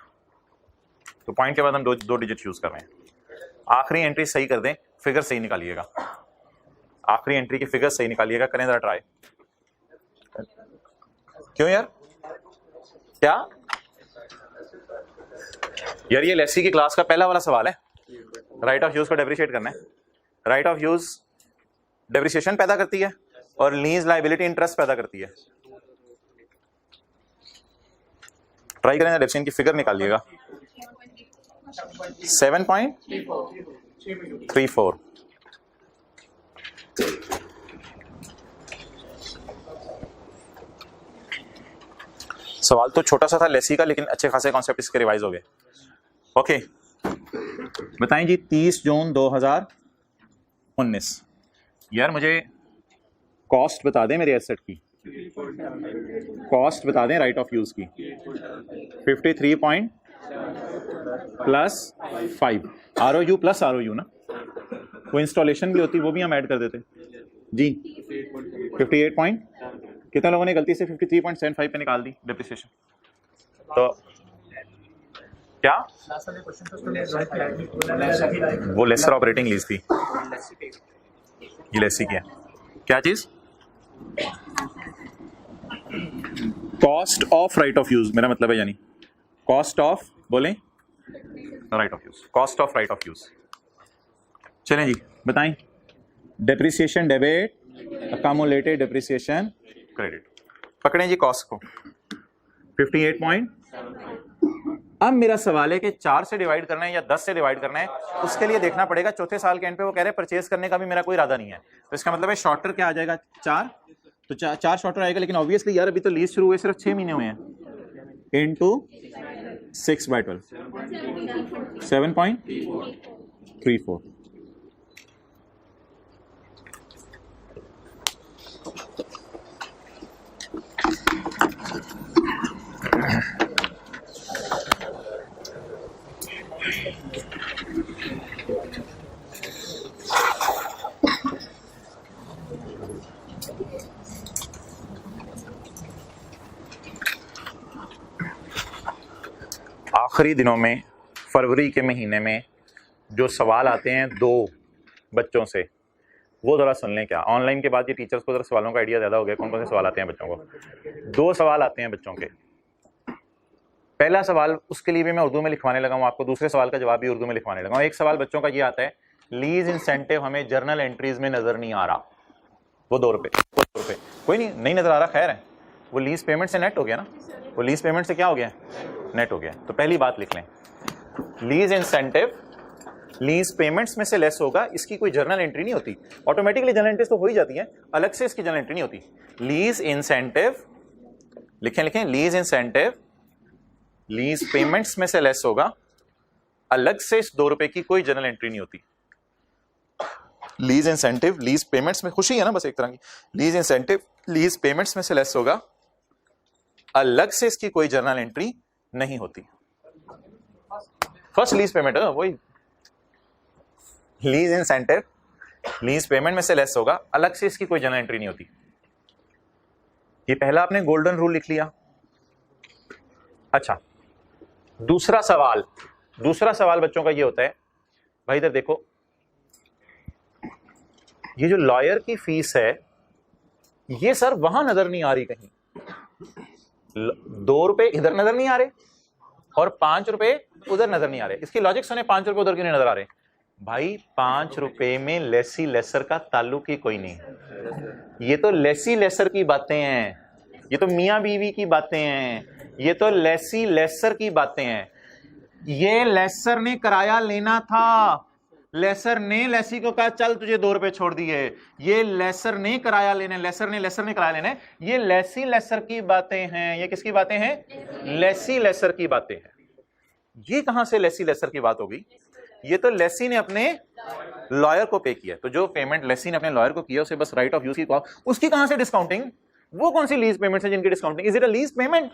तो पॉइंट के बाद हम दो डिजिट यूज कर रहे हैं। आखिरी एंट्री सही कर दें, फिगर सही निकालिएगा। आखिरी एंट्री की फिगर सही निकालिएगा। करें जरा ट्राई। क्यों यार? क्या यार, ये लेसी की क्लास का पहला वाला सवाल है। राइट ऑफ यूज को डेप्रिशिएट करना है। राइट ऑफ यूज डेप्रिसिएशन पैदा करती है और लीज लायबिलिटी इंटरेस्ट पैदा करती है। ट्राई करें, डेप्रिसिएशन की फिगर निकालिएगा। 7.34। सवाल तो छोटा सा था लेसी का, लेकिन अच्छे खासे कॉन्सेप्ट इसके रिवाइज हो गए। ओके, बताएं जी। 30 जून 2019। यार मुझे कॉस्ट बता दें मेरे एसेट की। कॉस्ट बता दें राइट ऑफ यूज की। 53 point plus 5 ROU plus ROU ना, वो इंस्टॉलेशन भी होती, वो भी हम ऐड कर देते जी। 58 पॉइंट, कितने लोगों ने गलती से 53.75 पे निकाल दी डेप्रिसिएशन? तो क्या वो लेसर ऑपरेटिंग लीज थी? ये लेसी की है। क्या चीज? Cost of right of use, मेरा मतलब है, यानी कॉस्ट ऑफ, बोलें right of use, cost of right of use. चलें जी, बताएं। Depreciation debit, accumulated depreciation credit. पकड़ें जी कॉस्ट को। 58 पॉइंट। अब मेरा सवाल है कि 4 से डिवाइड करना है या 10 से डिवाइड करना है, उसके लिए देखना पड़ेगा। चौथे साल के एंड पे वो कह रहे हैं परचेज करने का भी मेरा कोई इरादा नहीं है, तो इसका मतलब है शॉर्टर क्या आ जाएगा? 4। तो 4 शॉर्टर आएगा, लेकिन ऑब्वियसली यार अभी तो लीज शुरू हुए सिर्फ 6 महीने हुए हैं। इनटू 6/12 7.34। आखिरी दिनों में, फरवरी के महीने में जो सवाल आते हैं 2 बच्चों से, वो ज़रा सुन लें। क्या ऑनलाइन के बाद ये टीचर्स को ज़रा सवालों का आइडिया ज़्यादा हो गया, कौन कौन से सवाल आते हैं बच्चों को? 2 सवाल आते हैं बच्चों के। पहला सवाल, उसके लिए भी मैं उर्दू में लिखवाने लगा हूँ आपको, दूसरे सवाल का जवाब भी उर्दू में लिखवाने लगा हूँ। एक सवाल बच्चों का ये आता है, लीज इंसेंटिव हमें जर्नल एंट्रीज में नज़र नहीं आ रहा। वो 2 रुपए, वो 2 रुपए, कोई नहीं नजर आ रहा, खैर है, वो लीज पेमेंट से नेट हो गया ना, वो लीज पेमेंट से क्या हो गया, नेट हो गया। तो पहली बात लिख लें, लीज इंसेंटिव लीज पेमेंट्स में से लेस होगा, इसकी कोई जर्नल एंट्री नहीं होती, ऑटोमेटिकली जर्नल एंट्रीज तो हो ही जाती है, अलग से इसकी जर्नल एंट्री नहीं होती। लीज इंसेंटिव लिखें, लीज इंसेंटिव लीज पेमेंट्स में से लेस होगा, अलग से इस 2 रुपए की कोई जर्नल एंट्री नहीं होती। लीज इंसेंटिव लीज पेमेंट्स में खुशी है ना, बस एक तरह की, लीज इंसेंटिव लीज पेमेंट्स में से लेस होगा, अलग से इसकी कोई जर्नल एंट्री नहीं होती। फर्स्ट लीज पेमेंट है वही, लीज इंसेंटिव लीज पेमेंट में से लेस होगा, अलग से इसकी कोई जर्नल एंट्री नहीं होती। ये पहला आपने गोल्डन रूल लिख लिया। अच्छा, दूसरा सवाल बच्चों का ये होता है, भाई इधर देखो, ये जो लॉयर की फीस है ये सर वहां नजर नहीं आ रही कहीं, 2 रुपए इधर नजर नहीं आ रहे और 5 रुपए उधर नजर नहीं आ रहे। इसकी लॉजिक सुने, 5 रुपए उधर क्यों नहीं नजर आ रहे? भाई 5 रुपए में लेसी लेसर का ताल्लुक ही कोई नहीं, ये तो लेसी लेसर की बातें हैं, ये तो मियां बीवी की बातें हैं, ये तो लेसी लेसर की बातें हैं। ये लेसर ने किराया लेना था, लेसर ने लेसी को कहा चल तुझे 2 रुपए छोड़ दिए, ये लेसर ने किराया लेना, लेसर ने किराया लेना है। ये लेसी लेसर की बातें हैं। ये किसकी बातें हैं? लेसी लेसर की बातें हैं। ये कहां से लेसी लेसर की बात होगी? ये तो लेसी ने अपने लॉयर को पे किया, तो जो पेमेंट लेसी ने अपने लॉयर को किया उसे बस राइट ऑफ यूज की, उसकी कहां से डिस्काउंटिंग? वो कौन सी लीज पेमेंट है जिनकी discounting? Is it a lease payment?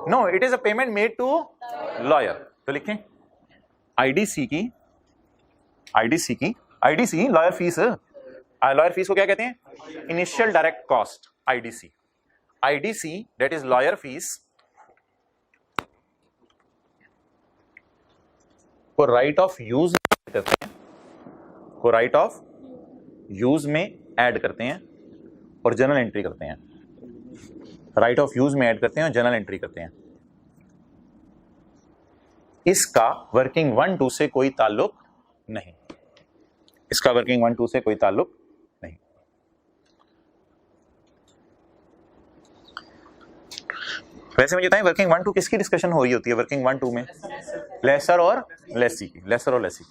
No, it is a payment made to lawyer. तो लिखें IDC lawyer fees. Lawyer fees को क्या कहते हैं? Initial direct cost, IDC that is lawyer fees को राइट ऑफ यूज करते हैं, को राइट ऑफ यूज में ऐड करते हैं और जर्नल एंट्री करते हैं। राइट ऑफ यूज में ऐड करते हैं और जर्नल एंट्री करते हैं। इसका वर्किंग 1-2 से कोई ताल्लुक नहीं, इसका वर्किंग 1-2 से कोई ताल्लुक नहीं। वैसे मुझे बताएं वर्किंग 1-2 किसकी डिस्कशन हो रही होती है? वर्किंग 1-2 में लेसर और लेसी की, लेसर और लेसी।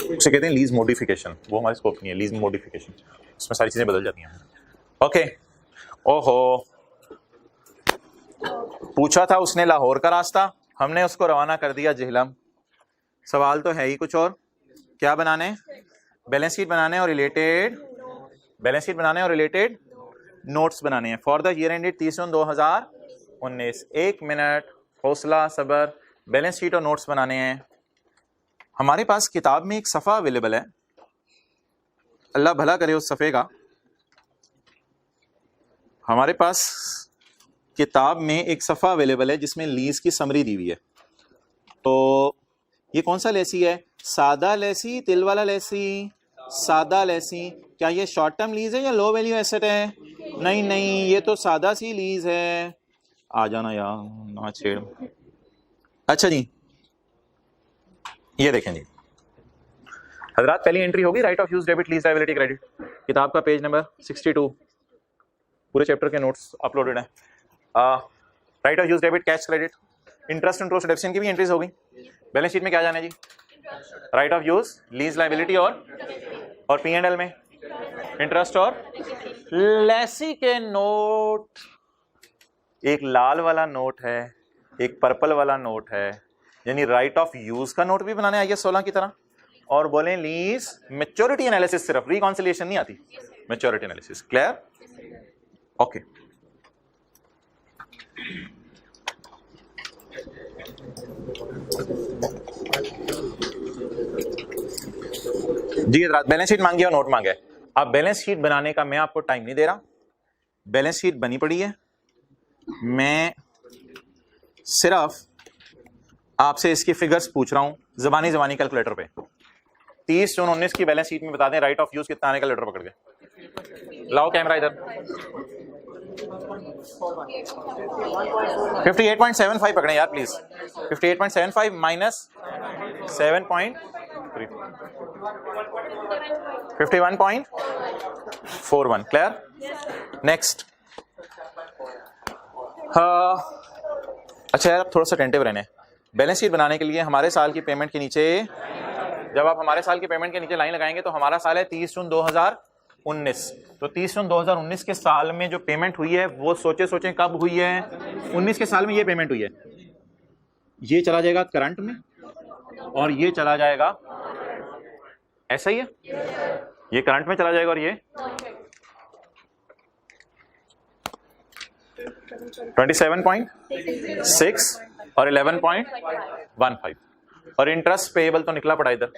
उसे कहते हैं लीज मॉडिफिकेशन, वो हमारे स्कोप नहीं है। लीज मॉडिफिकेशन उसमें सारी चीजें बदल जाती हैं। ओके, ओहो, पूछा था उसने लाहौर का रास्ता, हमने उसको रवाना कर दिया जेहलम। सवाल तो है ही कुछ और, क्या बनाने? बैलेंस शीट बनाने और रिलेटेड नोट्स बनाने हैं for the year ended 30 June 2019। 1 minute हौसला सबर, बैलेंस शीट और नोट्स बनाने हैं। हमारे पास किताब में एक सफ़ा अवेलेबल है, अल्लाह भला करे उस सफ़े का। हमारे पास किताब में एक सफ़ा अवेलेबल है जिसमें लीज की समरी दी हुई है। तो ये कौन सा लेसी है? सादा लेसी, तिल वाला लेसी, सादा लेसी। क्या ये शॉर्ट टर्म लीज है या लो वैल्यू एसेट है? नहीं, ये तो सादा सी लीज है। आ जाना यार, ना छेड़। अच्छा जी, ये देखें जी हजरात, पहली एंट्री होगी right of use debit lease liability credit. किताब का पेज नंबर 62, पूरे चैप्टर के नोट्स अपलोडेड है। Right of use debit, cash credit, interest deduction की भी एंट्रीज होगी। बैलेंस शीट में क्या जाना है जी? Right of use, lease liability और P&L में इंटरेस्ट और लेसी के नोट। एक लाल वाला नोट है, एक पर्पल वाला नोट है, यानी राइट ऑफ यूज का नोट भी बनाने आइए 16 की तरह। और बोले लीज मैच्योरिटी एनालिसिस, सिर्फ रिकॉन्सिलिएशन नहीं आती, मैच्योरिटी एनालिसिस। क्लियर? ओके। जी बैलेंस शीट मांगी और नोट मांगे। अब बैलेंस शीट बनाने का मैं आपको टाइम नहीं दे रहा, बैलेंस शीट बनी पड़ी है। मैं सिर्फ आपसे इसकी फिगर्स पूछ रहा हूं जबानी कैलकुलेटर पे। 30 जून 19 की बैलेंस शीट में बता दें राइट ऑफ यूज कितना आने का लेटर पकड़ के। लाओ कैमरा इधर। 58.75 पकड़े यार प्लीज। 58.75 minus 7.3 51.41 clear. नेक्स्ट। अच्छा यार अब थोड़ा सा टेंटिव रहने। बैलेंस शीट बनाने के लिए हमारे साल की पेमेंट के नीचे, जब आप हमारे साल की पेमेंट के नीचे लाइन लगाएंगे तो हमारा साल है 30 जून 2019। तो 30 जून 2019 के साल में जो पेमेंट हुई है वो सोचे कब हुई है? 19 के साल में ये पेमेंट हुई है। ये चला जाएगा करंट में और ये चला जाएगा, ऐसा ही है, ये करंट में चला जाएगा और ये 27.6 और 11.15 और इंटरेस्ट पेएबल तो निकला पड़ा इधर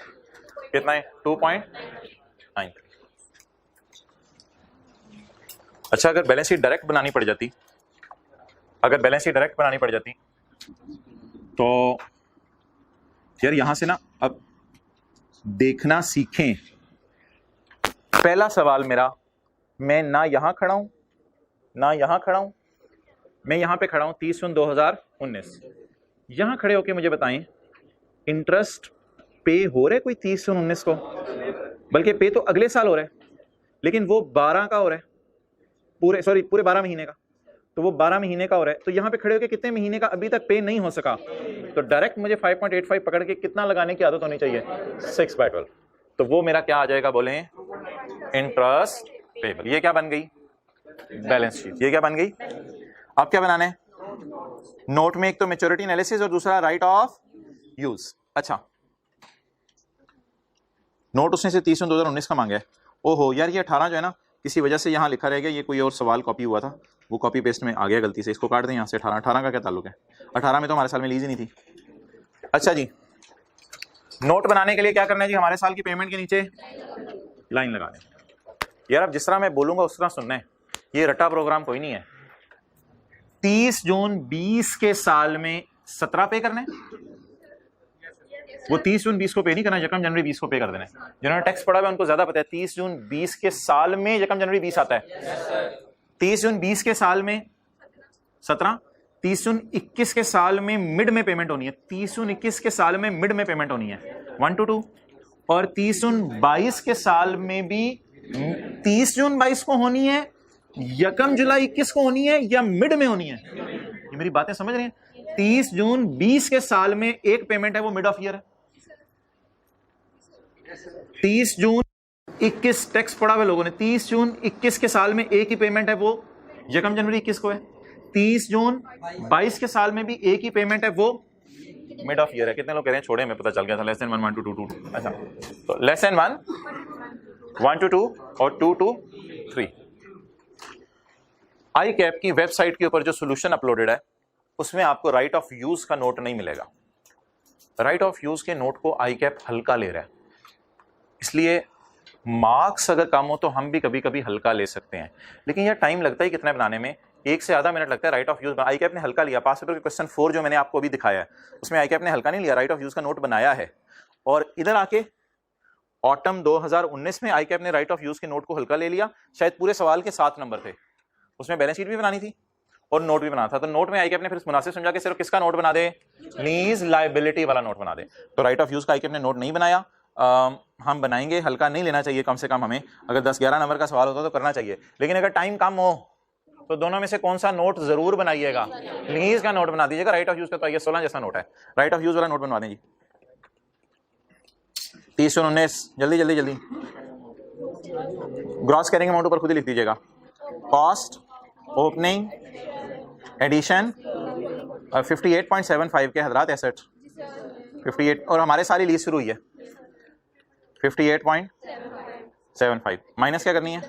कितना है 2.9। अच्छा अगर बैलेंस शीट डायरेक्ट बनानी पड़ जाती, तो यार यहां से ना अब देखना सीखें। पहला सवाल मेरा, मैं ना यहां खड़ा हूं ना यहां खड़ा हूं, मैं यहां पे खड़ा हूं 30 जून 2019। यहां खड़े होके मुझे बताएं इंटरेस्ट पे हो रहा है कोई 30 जून 19 को? बल्कि पे तो अगले साल हो रहा है, लेकिन वो 12 का हो रहा है, पूरे 12 महीने का। तो वो 12 महीने का हो रहा है, तो यहां पे खड़े होके कितने महीने का अभी तक पे नहीं हो सका, तो डायरेक्ट मुझे 5.85 पकड़ के कितना लगाने की आदत होनी चाहिए? 6/12। तो वो मेरा क्या आ जाएगा बोले? Interest payable. ये क्या बन गई? Balance sheet. ये क्या बन गई? अब क्या बनाना है? नोट में एक तो मैच्योरिटी एनालिसिस और दूसरा राइट ऑफ यूज। अच्छा नोट उसने से 30 जून 2019 का मांगा है। ओहो यार ये 18 जो है ना किसी वजह से यहाँ लिखा रह गया, ये कोई और सवाल कॉपी हुआ था, वो कॉपी पेस्ट में आ गया गलती से, इसको काट दें यहाँ से। 18 का क्या ताल्लुक है? 18 में तो हमारे साल में लीज ही नहीं थी। अच्छा जी नोट बनाने के लिए क्या करना है जी? हमारे साल की पेमेंट के नीचे लाइन लगा दें। यार अब जिस तरह मैं बोलूंगा उस तरह सुनना है, ये रटा प्रोग्राम कोई नहीं है। 30 जून 20 के साल में 17 पे करना है, वो 30 जून 20 को पे नहीं करना, यकम जनवरी 20 को पे कर देना है। जिन्होंने टैक्स पढ़ा हुआ उनको ज्यादा पता है। 30 जून 20 के साल में यकम जनवरी 20 आता है। 30 जून 20 के साल में 17, 30 जून 21 के साल में मिड में पेमेंट होनी है। 30 जून 21 के साल में मिड में पेमेंट होनी है 1 to 2, और 30 जून 22 के साल में भी 30 जून 22 को होनी है, यकम जुलाई 21 को होनी है, या मिड में होनी है। ये मेरी बातें समझ रहे हैं? 30 जून 20 के साल में एक पेमेंट है वो मिड ऑफ ईयर है। 30 जून 21 टैक्स पढ़ा हुआ लोगों ने, 30 जून 21 के साल में एक ही पेमेंट है वो यकम जनवरी 21 को है। 30 जून 22 के साल में भी एक ही पेमेंट है वो मिड ऑफ ईयर है। कितने लोग कह रहे हैं छोड़े, मैं पता चल गया था लेसन 1 1 2 2 2। अच्छा तो लेसन 1 1 to 2 और 2 to 3। आई कैप की वेबसाइट के ऊपर जो सोल्यूशन अपलोडेड है उसमें आपको राइट ऑफ यूज का नोट नहीं मिलेगा। राइट ऑफ यूज के नोट को आई कैप हल्का ले रहा है, इसलिए मार्क्स अगर कम हो तो हम भी कभी कभी हल्का ले सकते हैं, लेकिन यह टाइम लगता है कितना बनाने में, 1 से आधा मिनट लगता है। Right of use I cap ने हल्का लिया। पास पेपर के क्वेश्चन 4 जो मैंने आपको अभी दिखाया है उसमें आई कैप ने हल्का नहीं लिया, राइट ऑफ यूज का नोट बनाया है। और इधर आके ऑटम 2019 में आई कैप ने राइट ऑफ यूज के नोट को हल्का ले लिया। शायद पूरे सवाल के 7 नंबर थे, उसमें बैलेंस शीट भी बनानी थी और नोट भी बनाना था। तो नोट में आई कैप ने फिर मुनासिब समझा कि सिर्फ किसका नोट बना दे? लीज लायबिलिटी वाला नोट बना दे। तो राइट ऑफ यूज का आई कैप ने नोट नहीं बनाया। हम बनाएंगे, हल्का नहीं लेना चाहिए कम से कम हमें। अगर 10-11 नंबर का सवाल होता तो करना चाहिए, लेकिन अगर टाइम कम हो तो दोनों में से कौन सा नोट जरूर बनाइएगा? लीज का नोट बना दीजिएगा। राइट ऑफ यूज का तो ये 16 जैसा नोट है, राइट ऑफ यूज वाला नोट बनवा दें जी। 30 और 19 जल्दी जल्दी जल्दी। ग्रॉस कैरिंग अमाउंट ऊपर खुद ही लिख दीजिएगा। कॉस्ट, ओपनिंग, एडिशन और 58.75 के हजरात एसेट्स 58, और हमारे सारी लीज शुरू हुई है 58.75 माइनस क्या करनी है?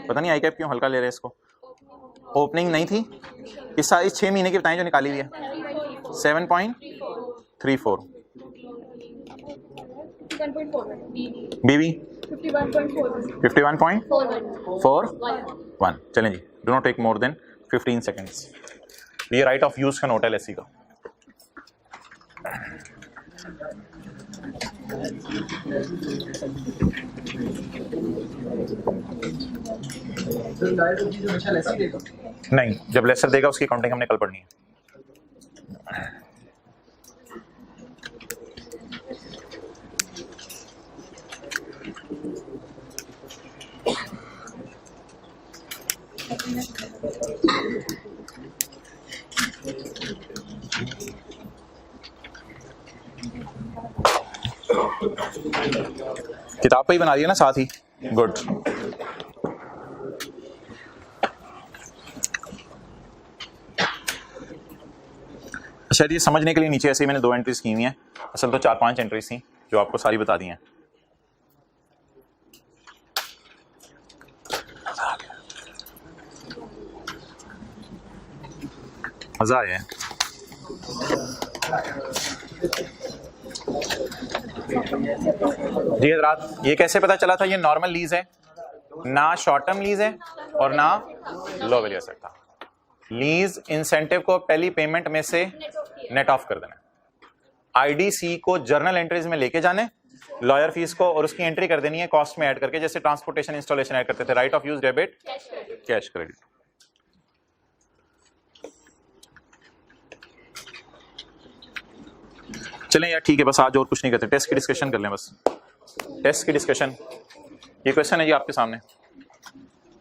पता नहीं आई कैप क्यों हल्का ले रहे हैं इसको। ओपनिंग नहीं थी, इस 6 महीने की बताएं जो निकाली हुई है 7.34। बीबी 51.41। चलें जी, do not take more than 15 seconds. ये राइट ऑफ यूज का नोट है लेसी का। नहीं, जब लेसर देगा उसकी काउंटिंग हमने कल पढ़नी है। किताब पे ही बना दिया ना साथ ही, गुड। शायद ये समझने के लिए नीचे ऐसे ही मैंने 2 एंट्रीज की हुई हैं, असल तो 4-5 एंट्रीज थी जो आपको सारी बता दी हैं। मजा आया है। जी हजरात, ये कैसे पता चला था ये नॉर्मल लीज है, ना शॉर्ट टर्म लीज है और ना लो वैल्यू एसेट था। लीज इंसेंटिव को पहली पेमेंट में से नेट ऑफ कर देना, आईडीसी को जर्नल एंट्रीज में लेके जाने, लॉयर फीस को और उसकी एंट्री कर देनी है कॉस्ट में ऐड करके, जैसे ट्रांसपोर्टेशन इंस्टॉलेशन ऐड करते थे, right of use debit cash credit. चलें यार ठीक है, बस आज और कुछ नहीं करते, टेस्ट की डिस्कशन कर लें बस। टेस्ट की डिस्कशन, ये क्वेश्चन है जी आपके सामने,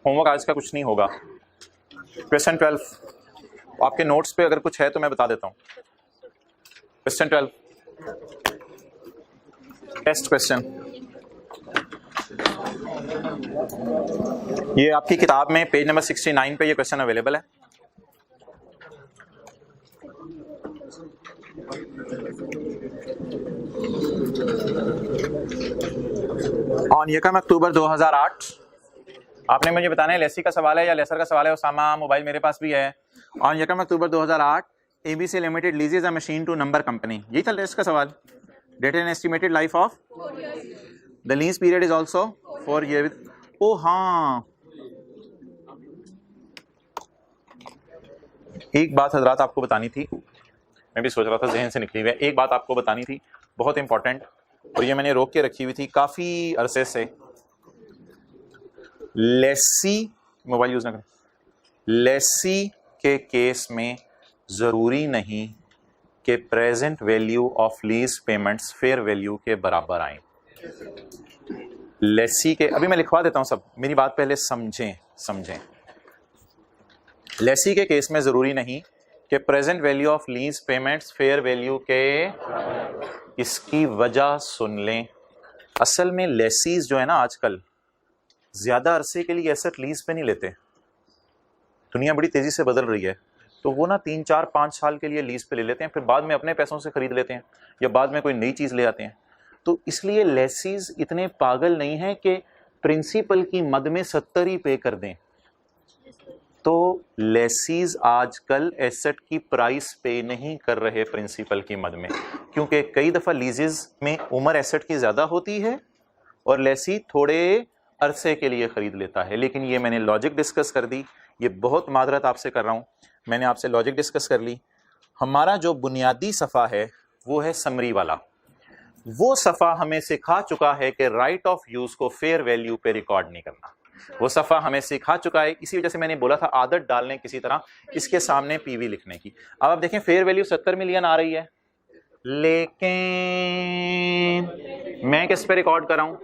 होमवर्क आज का कुछ नहीं होगा। क्वेश्चन 12 आपके नोट्स पे अगर कुछ है तो मैं बता देता हूं। क्वेश्चन 12 टेस्ट क्वेश्चन, ये आपकी किताब में पेज नंबर 69 पे ये क्वेश्चन अवेलेबल है। ऑन यकम अक्टूबर 2008, आपने मुझे बताना है लेसी का सवाल है या लेसर का सवाल है। उसामा मोबाइल मेरे पास भी है। ऑन यकम October 2008 ABC limited leases a machine to number company, यही था लेस का सवाल। Date and estimated life of the lease period is also 4 year. ओ हाँ, एक बात हजरात आपको बतानी थी, मैं भी सोच रहा था जहन से निकली हुई है, एक बात आपको बतानी थी बहुत इंपॉर्टेंट, और ये मैंने रोक के रखी हुई थी काफी अरसे से। लेसी, मोबाइल यूज ना करें, लेसी के केस में जरूरी नहीं कि present value of lease payments fair value के बराबर आए। लेसी के, अभी मैं लिखवा देता हूं सब, मेरी बात पहले समझें। लेसी के केस में जरूरी नहीं कि present value of lease payments fair value के, इसकी वजह सुन लें। असल में लेसीज जो है ना आजकल ज्यादा अरसे के लिए एसेट लीज पे नहीं लेते, दुनिया बड़ी तेजी से बदल रही है, तो वो ना 3, 4, 5 साल के लिए लीज पे ले लेते हैं, फिर बाद में अपने पैसों से खरीद लेते हैं या बाद में कोई नई चीज ले आते हैं। तो इसलिए लेसीज इतने पागल नहीं है कि प्रिंसिपल की मद में 70 ही पे कर दें। तो लेसीज आजकल एसेट की प्राइस पे नहीं कर रहे प्रिंसिपल की मद में, क्योंकि कई दफा लीजेस में उम्र एसेट की ज्यादा होती है और लेसी थोड़े अरसे के लिए खरीद लेता है। लेकिन ये मैंने लॉजिक डिस्कस कर दी, ये बहुत मादरत आपसे कर रहा हूं, मैंने आपसे लॉजिक डिस्कस कर ली। हमारा जो बुनियादी सफ़ा है वो है समरी वाला, वो सफ़ा हमें सिखा चुका है कि राइट ऑफ यूज को फेयर वैल्यू पे रिकॉर्ड नहीं करना, वो सफ़ा हमें सिखा चुका है। इसी वजह से मैंने बोला था आदत डालने किसी तरह इसके सामने पीवी लिखने की। अब आप देखें फेयर वैल्यू 70 मिलियन आ रही है, लेकिन मैं किस पे रिकॉर्ड कर रहा हूं,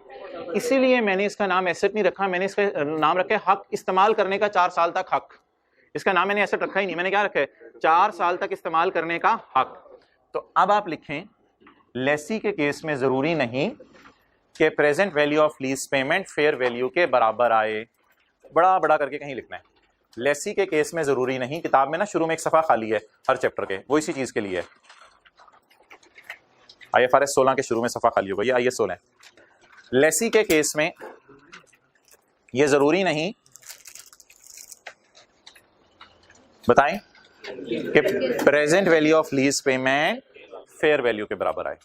इसीलिए मैंने इसका नाम एसेट नहीं रखा, मैंने इसका नाम रखा है हक इस्तेमाल करने का 4 साल तक हक। इसका नाम मैंने एसेट रखा ही नहीं, मैंने क्या रखा है 4 साल तक इस्तेमाल करने का हक। तो अब आप लिखें लेसी के केस में जरूरी नहीं कि present value of lease payment fair value के बराबर आए, बड़ा बड़ा करके कहीं लिखना है। लेसी के केस में जरूरी नहीं, किताब में ना शुरू में एक सफा खाली है हर चैप्टर के, वो इसी चीज के लिए है। IFRS 16 के शुरू में सफा खाली होगा, ये IS 16 है। लेसी के केस में ये जरूरी नहीं, बताएं, कि present value of lease payment fair value के बराबर आए।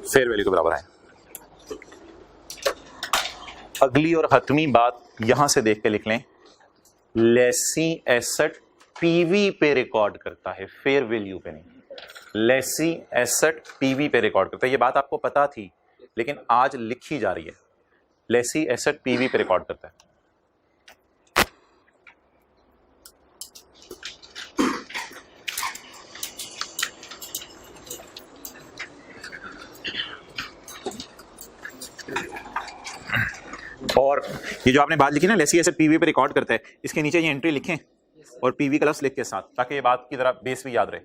फेयर वैल्यू के बराबर आए। अगली और हतमी बात यहां से देख के लिख लें, लेसी एसेट पीवी पे रिकॉर्ड करता है, फेयर वैल्यू पे नहीं। लेसी एसेट पीवी पे रिकॉर्ड करता है, ये बात आपको पता थी लेकिन आज लिखी जा रही है। लेसी एसेट पीवी पे रिकॉर्ड करता है। और ये जो आपने बात लिखी ना, लेसी एसेट पीवी पे रिकॉर्ड करता है, इसके नीचे ये एंट्री लिखें और पीवी का लफ्ज़ लिख के साथ, ताकि ये बात की तरह बेस भी याद रहे।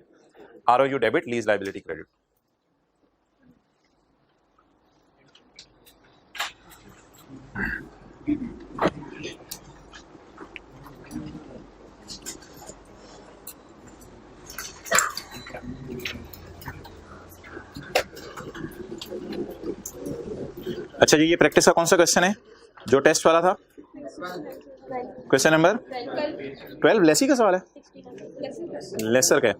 ROU debit, lease liability credit. अच्छा जी, ये प्रैक्टिस का कौन सा क्वेश्चन है जो टेस्ट वाला था? Question number 12। लेसी का सवाल है, लेसर का है।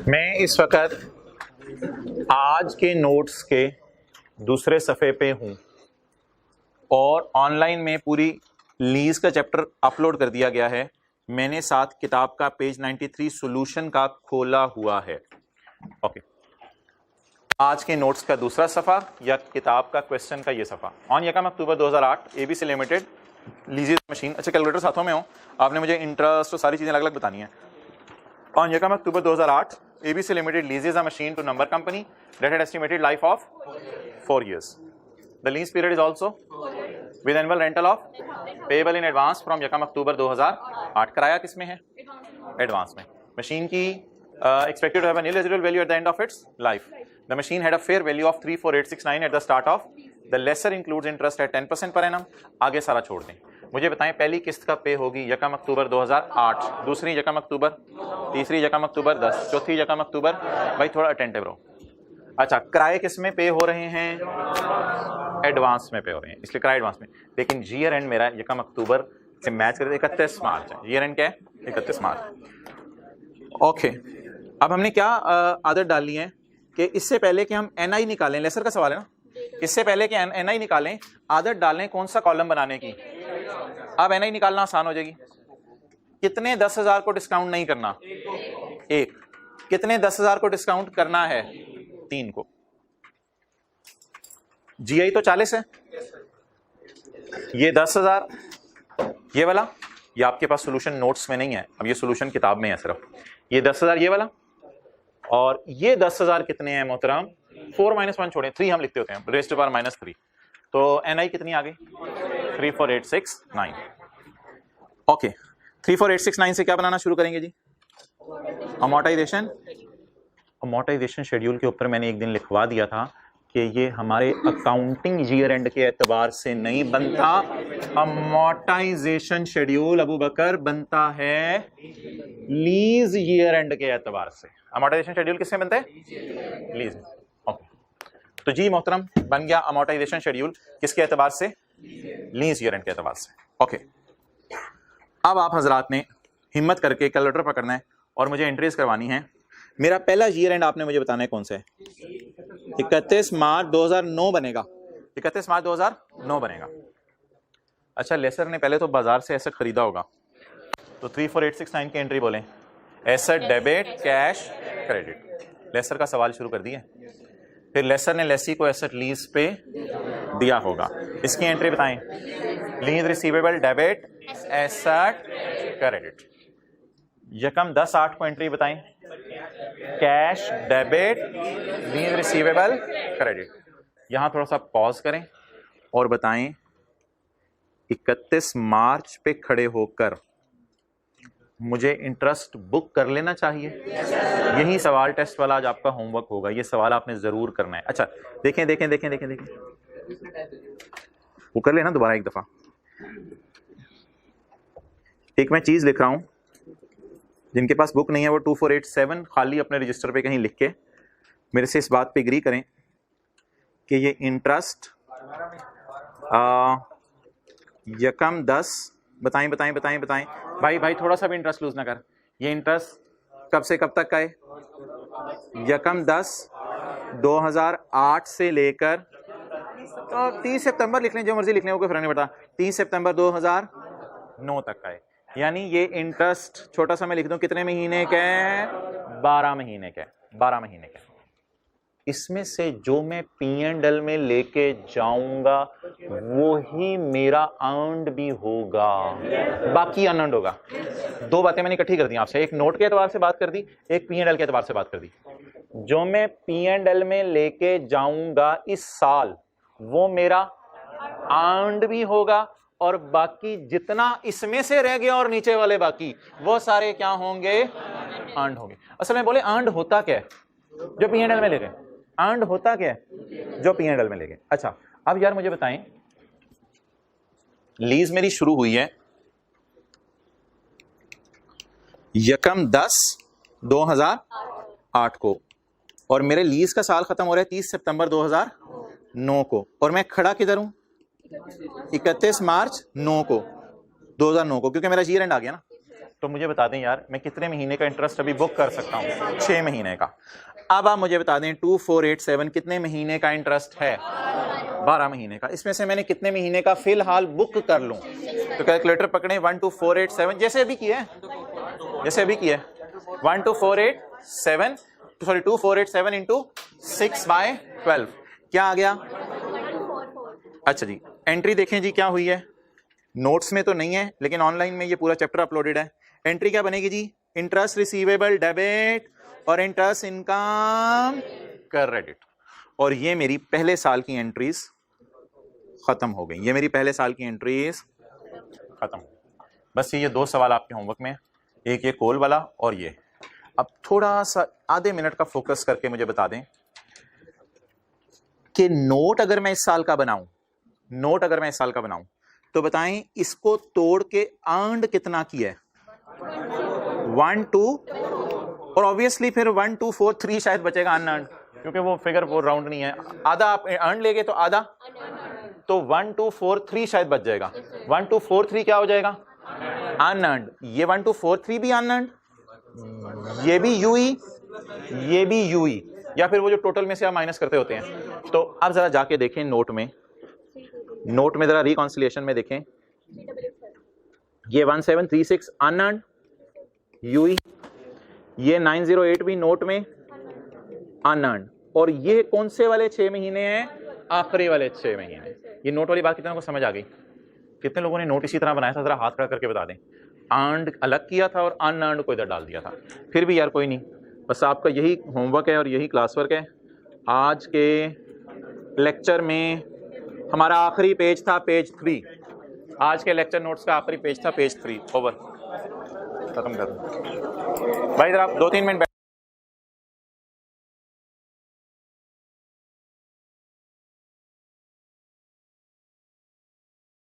मैं इस वक्त आज के नोट्स के दूसरे सफ़े पे हूं और ऑनलाइन में पूरी लीज का चैप्टर अपलोड कर दिया गया है। मैंने साथ किताब का पेज 93 सॉल्यूशन का खोला हुआ है। ओके, आज के नोट्स का दूसरा सफ़ा या किताब का क्वेश्चन का ये सफ़ा। ऑन यकम October 2008 ABC limited leases machine. अच्छा, कैलकुलेटर साथों में हो, आपने मुझे इंटरेस्ट और सारी चीज़ें अलग अलग बतानी है। ऑन यकम October 2008 ABC Limited leases a machine to number company that had estimated life of 4 years. The lease period is also with annual rental of payable in advance from यकम अक्टूबर 2008। किराया किसमें है? एडवांस में। Machine की expected to have a nil residual value at the end of its life. The machine had a fair value of 34869 at the start of. The lesser includes interest at 10% per annum। आगे सारा छोड़ दें। मुझे बताएं पहली किस्त का पे होगी यकम अक्टूबर 2008, दूसरी यकम अक्टूबर, तीसरी यकम अक्टूबर 10, चौथी यकम अक्टूबर। भाई थोड़ा अटेंटिव रहो। अच्छा, किराए किस में पे हो रहे हैं? एडवांस में पे हो रहे हैं, इसलिए किराया एडवांस में। लेकिन जीयर एंड मेरा यकम अक्टूबर से मैच करते 31 मार्च है। जीयर एंड क्या है? 31 मार्च। ओके, अब हमने क्या आदत डाली है कि इससे पहले कि हम NI निकालें, लेसर का सवाल है ना, इससे पहले कि NI निकालें आदत डालें कौन सा कॉलम बनाने की। अब NI निकालना आसान हो जाएगी। कितने 10,000 को डिस्काउंट नहीं करना? एक। कितने 10,000 को डिस्काउंट करना है? 3 को। GI तो 40 है, ये 10,000, ये वाला, ये आपके पास सोल्यूशन नोट्स में नहीं है, अब ये सोल्यूशन किताब में है सिर्फ। ये 10,000 ये वाला, और ये 10,000 कितने हैं मोहतरम? 4 - 1 छोड़ें, 3 हम लिखते होते हैं, रेज़्ड टू पावर -3। तो NI कितनी आ गई? 34869। ओके, 34869 से क्या बनाना शुरू करेंगे जी? अमोर्टाइजेशन। अमोर्टाइजेशन शेड्यूल के ऊपर मैंने एक दिन लिखवा दिया था कि ये हमारे अकाउंटिंग ईयर एंड के एतबार से नहीं बनता। अमोर्टाइजेशन शेड्यूल अबू बकर बनता है लीज ईयर एंड के एतबार से। अमोर्टाइजेशन शेड्यूल किससे बनता है? लीज। ओके, तो जी मोहतरम बन गया अमोर्टाइजेशन शेड्यूल किसके एतबार से? लीज ईयर एंड के एतबार से। ओके, अब आप हजरात ने हिम्मत करके कैलकुलेटर पकड़ना है और मुझे एंट्रीज करवानी है। मेरा पहला ईयर एंड आपने मुझे बताना है कौन सा है? 31 मार्च 2009 बनेगा। 31 मार्च 2009 बनेगा। अच्छा, लेसर ने पहले तो बाजार से एसेट खरीदा होगा, तो 34869 की एंट्री बोलें। Asset debit, cash, credit. Lessor का सवाल शुरू कर दिया। फिर लेसर ने लेसी को एसेट लीज पे दिया होगा, इसकी एंट्री बताएं। Lease receivable debit, asset credit. यकम 10/8 को एंट्री बताएं। Cash debit, lease receivable credit. यहां थोड़ा सा पॉज करें और बताएं 31 मार्च पे खड़े होकर मुझे इंटरेस्ट बुक कर लेना चाहिए। यही सवाल टेस्ट वाला आज आपका होमवर्क होगा, ये सवाल आपने जरूर करना है। अच्छा देखें देखें देखें देखें देखें, वो कर लेना दोबारा एक दफा। एक मैं चीज लिख रहा हूं, जिनके पास बुक नहीं है वो 2487 खाली अपने रजिस्टर पे कहीं लिख के मेरे से इस बात पे एग्री करें कि ये इंटरेस्ट यकम 10, बताएं बताएं बताएं बताएं भाई थोड़ा सा भी इंटरेस्ट लूज ना कर। ये इंटरेस्ट कब से कब तक का है? यकम 10 2008 से लेकर 30 सितंबर लिख लें, जो मर्जी लिख लें, वो कोई फर्क नहीं पड़ता, 30 सितंबर 2009 तक का है। यानी ये इंटरेस्ट छोटा सा मैं लिख दूं कितने महीने का है? 12 महीने का है, 12 महीने का। इसमें से जो मैं P&L में लेके जाऊंगा वो ही मेरा अर्न्ड भी होगा, बाकी अनअर्न्ड होगा। दो बातें मैंने इकट्ठी कर दी आपसे, एक नोट के एतबार से बात कर दी, एक P&L के एतबार से बात कर दी। जो मैं P&L में लेके जाऊंगा इस साल वो मेरा अर्न्ड भी होगा, और बाकी जितना इसमें से रह गया और नीचे वाले बाकी वो सारे क्या होंगे? अर्न्ड होंगे। असल में बोले अर्न्ड होता क्या है जो P&L में ले गए? अर्न्ड होता क्या है जो P&L में ले गए? अच्छा, अब यार मुझे बताएं, लीज मेरी शुरू हुई है यकम 10 2008 को, और मेरे लीज का साल खत्म हो रहा है 30 सितंबर 2009 को, और मैं खड़ा किधर हूं? 31 मार्च 2009 को, क्योंकि मेरा ईयर एंड आ गया ना। तो मुझे बता दें यार, मैं कितने महीने का इंटरेस्ट अभी बुक कर सकता हूं? 6 महीने का। अब आप मुझे बता दें 2487 कितने महीने का इंटरेस्ट है? 12 महीने का। इसमें से मैंने कितने महीने का फिलहाल बुक कर लूं? तो कैलकुलेटर पकड़े, 12487, जैसे अभी किया है, जैसे अभी किया है, 2487 इंटू 6/12 क्या आ गया? अच्छा जी, एंट्री देखें जी क्या हुई है। नोट्स में तो नहीं है लेकिन ऑनलाइन में ये पूरा चैप्टर अपलोडेड है। एंट्री क्या बनेगी जी? इंटरेस्ट रिसीवेबल डेबिट और इंटरेस्ट इनकम क्रेडिट। और ये मेरी पहले साल की एंट्रीज खत्म हो गई, ये मेरी पहले साल की एंट्रीज खत्म। बस ये दो सवाल आपके होमवर्क में, एक ये कोल वाला और ये। अब थोड़ा सा आधे मिनट का फोकस करके मुझे बता दें कि नोट अगर मैं इस साल का बनाऊं, नोट अगर मैं इस साल का बनाऊं तो बताएं इसको तोड़ के अर्न्ड कितना किया है? 1 2, और ऑब्वियसली फिर 1 2 4 3 शायद बचेगा अनअर्न्ड, क्योंकि वो फिगर वो राउंड नहीं है। आधा आप अर्न लेंगे तो आधा, तो 1 2 4 3 शायद बच जाएगा। 1 2 4 3 क्या हो जाएगा? अनअर्न्ड। ये 1 2 4 3 भी अनअर्न्ड, ये भी यूई, ये भी यूई, या फिर वो जो टोटल में से आप माइनस करते होते हैं। तो अब जरा जाके देखें नोट में, नोट में जरा रिकॉन्सिलिएशन में देखें, ये 1736 अनअर्न्ड यूई, ये 908 भी नोट में अनअर्न्ड, और ये कौन से वाले 6 महीने हैं? आखिरी वाले 6 महीने। ये नोट वाली बात कितने को समझ आ गई? कितने लोगों ने नोट इसी तरह बनाया था? जरा हाथ खड़ा करके बता दें। अर्न्ड अलग किया था और अनअर्न्ड को इधर डाल दिया था। फिर भी यार कोई नहीं, बस आपका यही होमवर्क है और यही क्लास वर्क है। आज के लेक्चर में हमारा आखिरी पेज था पेज 3, आज के लेक्चर नोट्स का आखिरी पेज था पेज 3। ओवर, खत्म कर दो भाई। इधर आप 2-3 मिनट